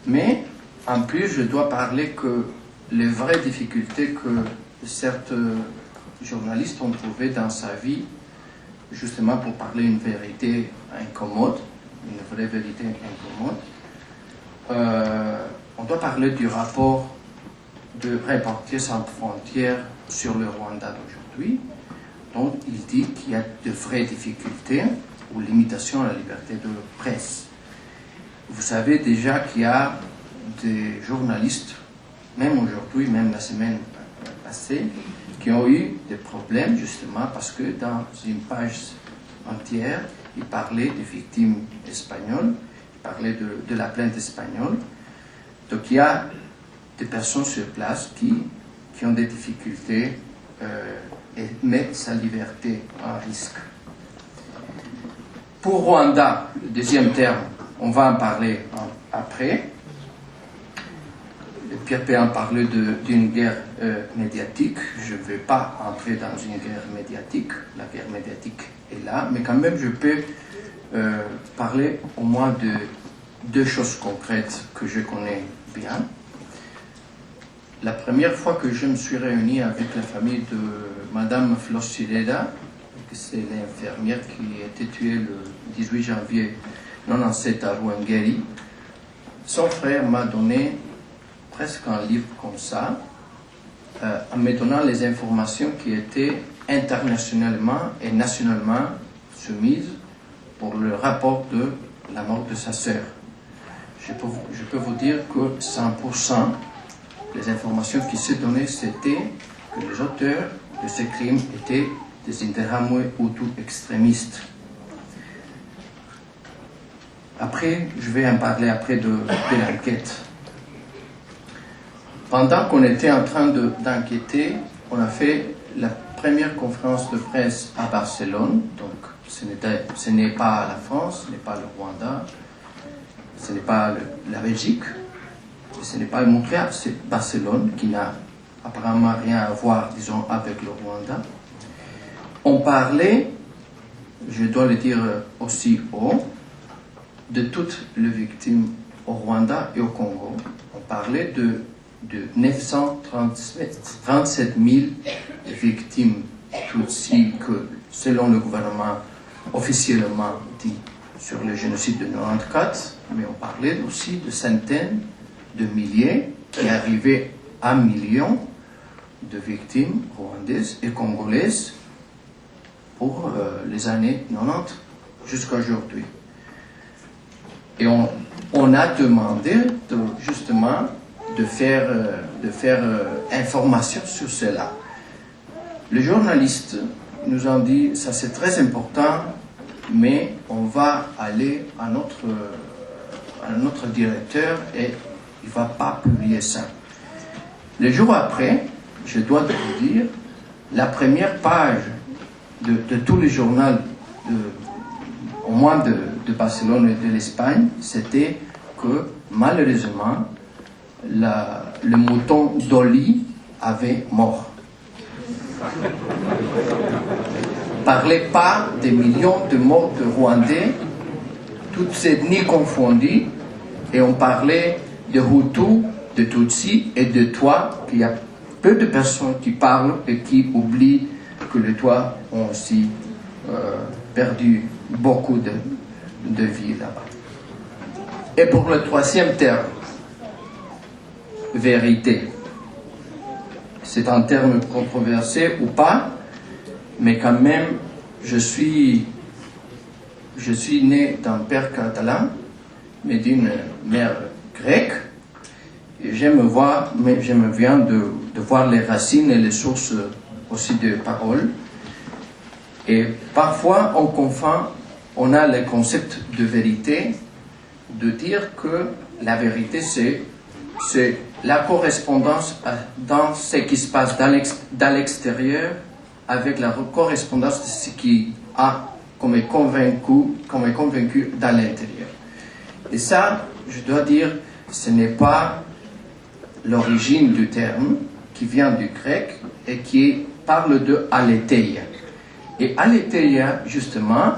Mais, en plus, je dois parler que les vraies difficultés que certains journalistes ont trouvées dans sa vie, justement pour parler une vérité incommode, une vraie vérité incommode, on doit parler du rapport de Reporters sans frontières sur le Rwanda d'aujourd'hui, dont il dit qu'il y a de vraies difficultés ou limitations à la liberté de presse. vous savez déjà qu'il y a des journalistes, même aujourd'hui, même la semaine passée, qui ont eu des problèmes justement parce que dans une page entière, ils parlaient des victimes espagnoles, ils parlaient de la plainte espagnole. Donc il y a des personnes sur place qui ont des difficultés et mettent sa liberté en risque. Pour Rwanda, le deuxième terme, on va en parler après. Pierre Péan parlait d'une guerre médiatique. Je ne vais pas entrer dans une guerre médiatique. La guerre médiatique est là, mais quand même je peux parler au moins de deux choses concrètes que je connais bien. La première fois que je me suis réuni avec la famille de Madame Flossileda, c'est l'infirmière qui a été tuée le 18 janvier 1997 à Ruangeri, son frère m'a donné presque un livre comme ça, en me donnant les informations qui étaient internationalement et nationalement soumises pour le rapport de la mort de sa sœur. Je peux vous dire que 100% les informations qui se donnaient, c'était que les auteurs de ces crimes étaient des Interahamwe Hutus extrémistes. Après, je vais en parler après de l'enquête. Pendant qu'on était en train d'enquêter, on a fait la première conférence de presse à Barcelone. Donc, ce n'est pas la France, ce n'est pas le Rwanda, ce n'est pas la Belgique, ce n'est pas le Montréal, c'est Barcelone qui n'a apparemment rien à voir, disons, avec le Rwanda. On parlait, je dois le dire aussi haut, de toutes les victimes au Rwanda et au Congo. On parlait de 937 000 victimes Tutsis que, selon le gouvernement, officiellement dit sur le génocide de 1994, mais on parlait aussi de centaines de milliers qui arrivaient à millions de victimes rwandaises et congolaises pour les années 90 jusqu'à aujourd'hui. Et on a demandé justement de faire information sur cela. Les journalistes nous ont dit, ça c'est très important, mais on va aller à notre directeur et il ne va pas publier ça. Le jour après, je dois vous dire, la première page de tous les journaux, au moins de Barcelone et de l'Espagne, c'était que malheureusement, le mouton Dolly avait mort. On ne parlait pas des millions de morts de Rwandais, toutes ces ethnies confondues, et on parlait de Hutus, de Tutsis et de Twa, qu'il y a peu de personnes qui parlent et qui oublient que les Twa ont aussi perdu beaucoup de vies là-bas. Et pour le troisième terme, vérité. C'est un terme controversé ou pas, mais quand même, je suis né d'un père catalan, mais d'une mère grecque, et j'aime bien de voir les racines et les sources aussi de paroles. Et parfois, on confond, on a le concept de vérité, de dire que la vérité, c'est la correspondance dans ce qui se passe dans l'extérieur avec la correspondance de ce qui qu'on est convaincu dans l'intérieur. Et ça, je dois dire, ce n'est pas l'origine du terme qui vient du grec et qui parle de aletheia. Et aletheia, justement,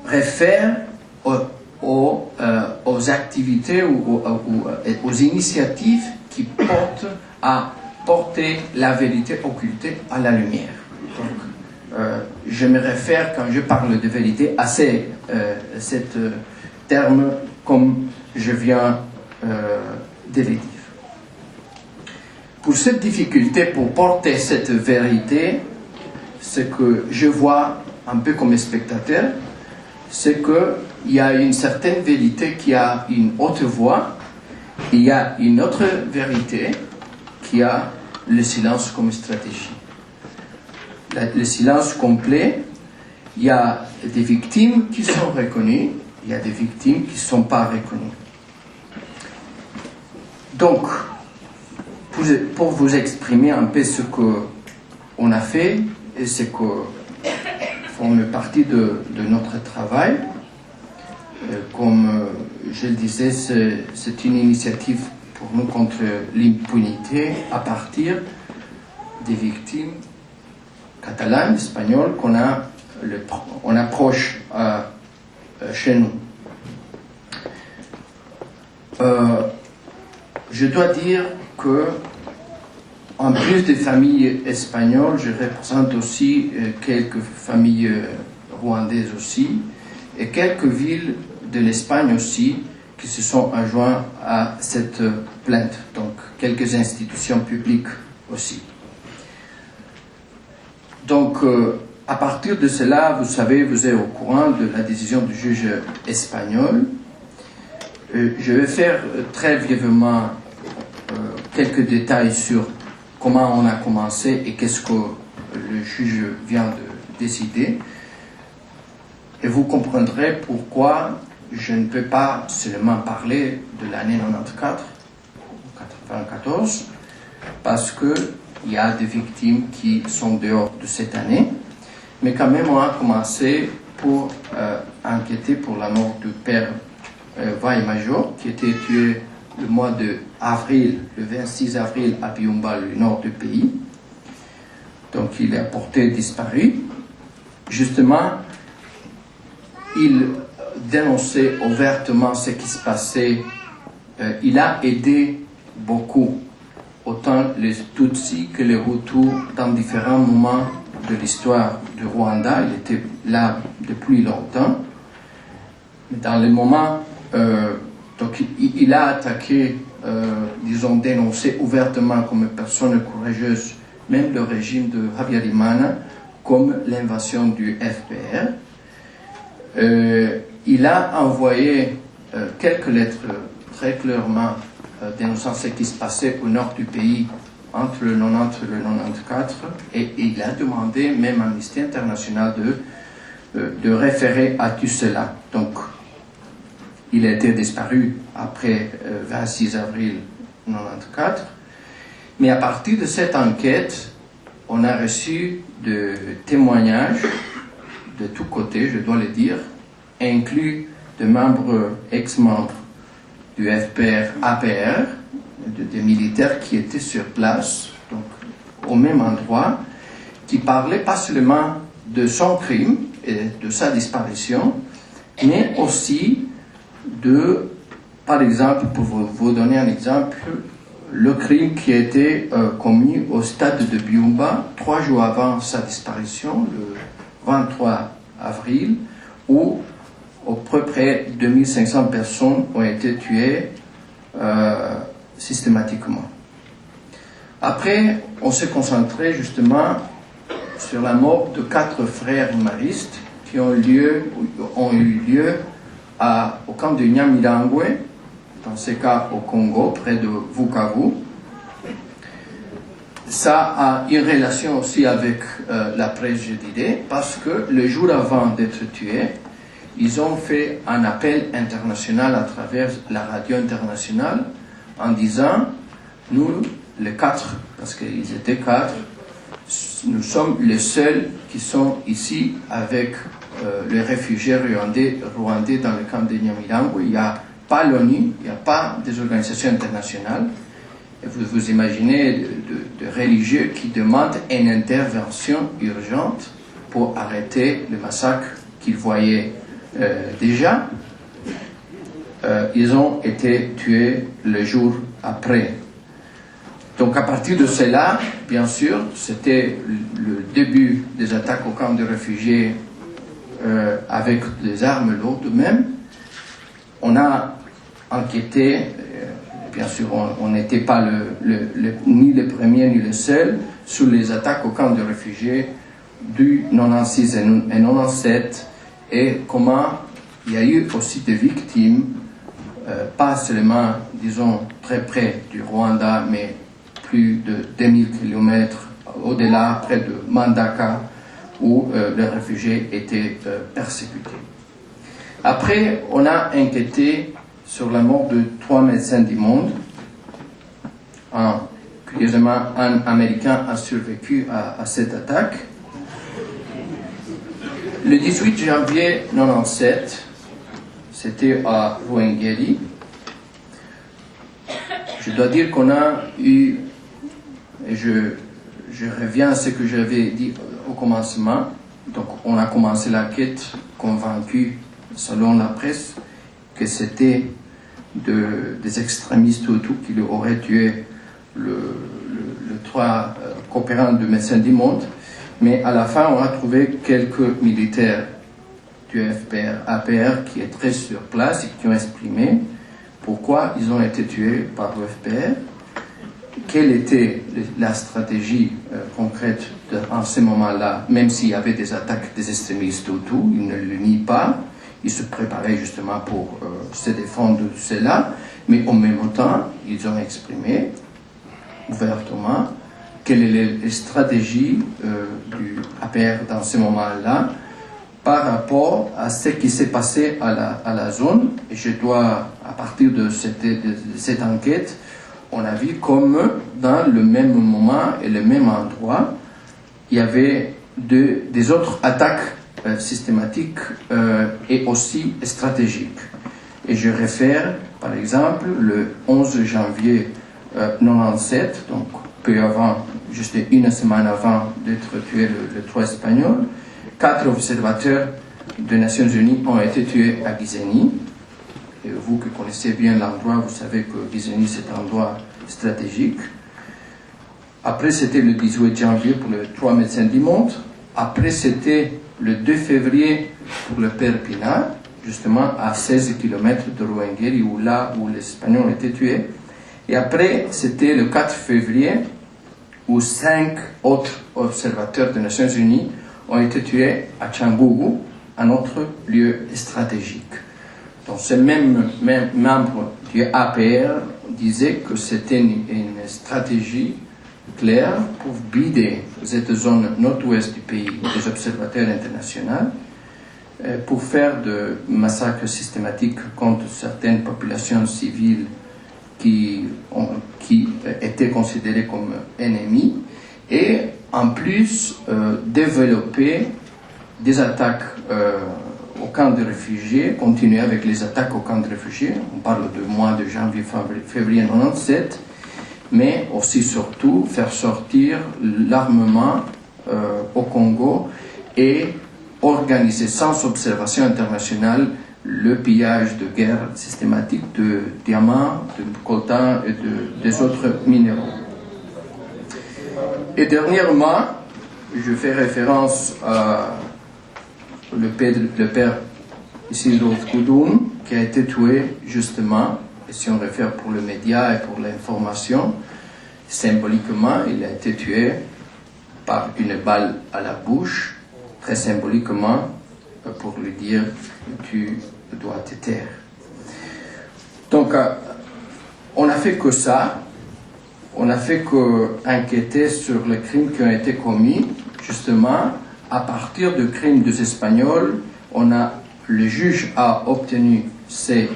réfère aux activités ou aux initiatives qui portent à porter la vérité occultée à la lumière. Donc, je me réfère, quand je parle de vérité, à cet terme comme je viens de le dire. Pour cette difficulté, pour porter cette vérité, ce que je vois un peu comme spectateur, c'est que il y a une certaine vérité qui a une autre voix, et il y a une autre vérité qui a le silence comme stratégie. Le silence complet, il y a des victimes qui sont reconnues, il y a des victimes qui ne sont pas reconnues. Donc, pour vous exprimer un peu ce qu'on a fait et ce que forme partie de notre travail, comme je le disais, c'est une initiative pour nous contre l'impunité à partir des victimes catalanes, espagnoles qu'on approche chez nous. Je dois dire que, en plus des familles espagnoles, je représente aussi quelques familles rwandaises aussi, et quelques villes de l'Espagne aussi qui se sont adjoints à cette plainte, donc quelques institutions publiques aussi. Donc, à partir de cela, vous savez, vous êtes au courant de la décision du juge espagnol. Je vais faire très brièvement quelques détails sur comment on a commencé et qu'est-ce que le juge vient de décider. Et vous comprendrez pourquoi je ne peux pas seulement parler de l'année 94, parce qu'il y a des victimes qui sont dehors de cette année. Mais quand même, on a commencé pour enquêter pour la mort du père Vaille-Major, qui était tué le mois d'avril, le 26 avril, à Byumba, le nord du pays. Donc, il est porté disparu. Justement, il dénonçait ouvertement ce qui se passait. Il a aidé beaucoup, autant les Tutsis que les Hutus, dans différents moments de l'histoire du Rwanda. Il était là depuis longtemps. Dans les moments, donc il a attaqué, disons, dénoncé ouvertement comme personne courageuse, même le régime de Habyarimana, comme l'invasion du FPR. Il a envoyé quelques lettres très clairement dénonçant ce qui se passait au nord du pays entre le 90 et le 94, et il a demandé même à Amnesty International de référer à tout cela. Donc, il a été disparu après 26 avril 94, mais à partir de cette enquête, on a reçu des témoignages de tous côtés, je dois le dire, inclus de membres, ex-membres du FPR-APR, des militaires qui étaient sur place, donc au même endroit, qui parlaient pas seulement de son crime et de sa disparition, mais aussi de, par exemple, pour vous donner un exemple, le crime qui a été commis au stade de Byumba 3 jours avant sa disparition, le 23 avril, où à peu près 2500 personnes ont été tuées systématiquement. Après, on s'est concentré justement sur la mort de 4 frères maristes qui ont eu lieu au camp de Nyamirangwe, dans ce cas au Congo, près de Bukavu. Ça a une relation aussi avec la presse, je dirais, parce que le jour avant d'être tués, ils ont fait un appel international à travers la radio internationale en disant, nous, les 4, parce qu'ils étaient 4, nous sommes les seuls qui sont ici avec les réfugiés rwandais dans le camp de Nyamirambo. Il n'y a pas l'ONU, il n'y a pas des organisations internationales. Et vous imaginez de religieux qui demandent une intervention urgente pour arrêter le massacre qu'ils voyaient déjà. Ils ont été tués le jour après. Donc à partir de cela, bien sûr, c'était le début des attaques au camp de réfugiés avec des armes lourdes même. On a enquêté, bien sûr on n'était pas ni les premiers ni les seuls, sur les attaques au camp de réfugiés du 96 et 97 et comment il y a eu aussi des victimes, pas seulement, disons, très près du Rwanda, mais plus de 2000 km au-delà, près de Mandaka, où les réfugiés étaient persécutés. Après, on a enquêté sur la mort de 3 médecins du monde. Curieusement, un Américain a survécu à cette attaque. Le 18 janvier 1997, c'était à Ruhengeri. Je dois dire qu'on a eu, et je reviens à ce que j'avais dit au commencement, donc on a commencé l'enquête convaincu, selon la presse, que c'était des extrémistes Hutus qui auraient tué le 3 coopérants de Médecins du Monde, mais à la fin on a trouvé quelques militaires du APR qui étaient sur place et qui ont exprimé pourquoi ils ont été tués par le FPR, quelle était la stratégie concrète en ce moment-là, même s'il y avait des attaques des extrémistes Hutus, ils ne le nient pas, ils se préparaient justement pour se défendre de cela, mais en même temps, ils ont exprimé ouvertement quelle est la stratégie du APR dans ce moment-là par rapport à ce qui s'est passé à la zone. Et je dois, à partir de cette enquête, on a vu comme dans le même moment et le même endroit, il y avait des autres attaques systématiques et aussi stratégiques. Et je réfère, par exemple, le 11 janvier 1997, donc peu avant, juste une semaine avant d'être tué le 3 espagnol, 4 observateurs des Nations Unies ont été tués à Gizeni. Et vous qui connaissez bien l'endroit, vous savez que Gizeni c'est un endroit stratégique. Après, c'était le 18 janvier pour les 3 médecins du monde. Après, c'était le 2 février pour le père Pinar, justement à 16 km de Ruhengeri, où les Espagnols ont été tués. Et après, c'était le 4 février, où 5 autres observateurs des Nations Unies ont été tués à Cyangugu, un autre lieu stratégique. Donc, ce même membre du APR disait que c'était une stratégie claire pour vider cette zone nord-ouest du pays des observateurs internationaux, pour faire de massacres systématiques contre certaines populations civiles qui étaient considérées comme ennemies, et en plus développer des attaques au camp de réfugiés, continuer avec les attaques au camp de réfugiés, on parle du mois de janvier-février 1997, mais aussi surtout faire sortir l'armement au Congo et organiser sans observation internationale le pillage de guerre systématique de diamants, de coltan et des autres minéraux. Et dernièrement, je fais référence à le père Isidro Koudoum, qui a été tué justement, et si on réfère pour les médias et pour l'information, symboliquement, il a été tué par une balle à la bouche, très symboliquement, pour lui dire « tu dois te taire ». Donc, on n'a fait que ça, on n'a fait qu'enquêter sur les crimes qui ont été commis, justement, à partir de crimes des Espagnols, le juge a obtenu ces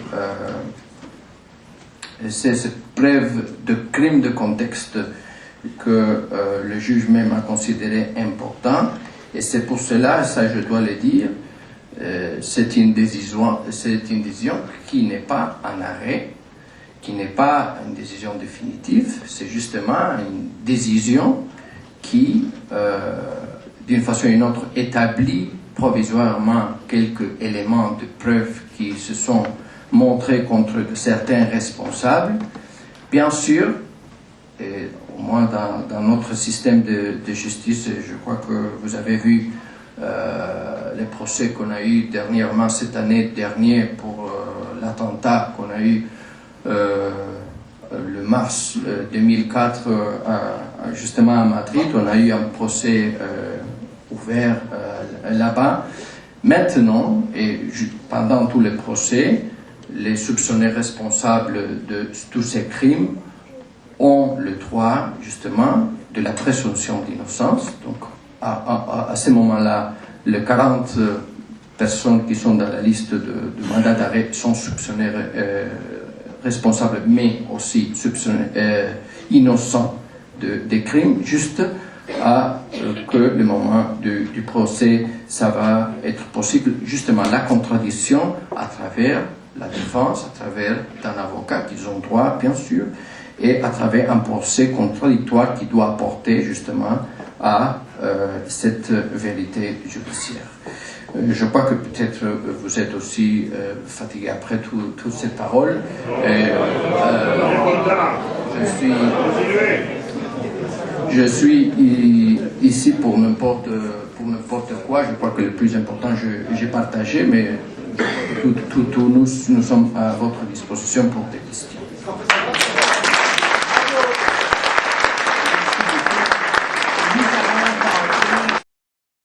preuves de crimes de contexte que le juge même a considéré important, et c'est pour cela, ça je dois le dire, c'est une décision qui n'est pas un arrêt, qui n'est pas une décision définitive, c'est justement une décision qui, d'une façon ou d'une autre, établit provisoirement quelques éléments de preuve qui se sont montrés contre certains responsables. Bien sûr, et au moins dans notre système de justice, je crois que vous avez vu les procès qu'on a eu dernièrement, cette année dernière, pour l'attentat qu'on a eu le mars 2004 justement à Madrid. On a eu un procès ouvert là-bas, Maintenant, et pendant tous les procès, les soupçonnés responsables de tous ces crimes ont le droit, justement, de la présomption d'innocence. Donc, à ce moment-là, les 40 personnes qui sont dans la liste de mandat d'arrêt sont soupçonnées responsables, mais aussi soupçonnés innocents des crimes, juste à que le moment du procès, ça va être possible, justement, la contradiction à travers la défense, à travers un avocat qu'ils ont droit, bien sûr, et à travers un procès contradictoire qui doit apporter, justement, à cette vérité judiciaire. Je crois que peut-être vous êtes aussi fatigué après toutes ces paroles. Je suis ici pour n'importe quoi. Je crois que le plus important, j'ai partagé, mais nous sommes à votre disposition pour des questions.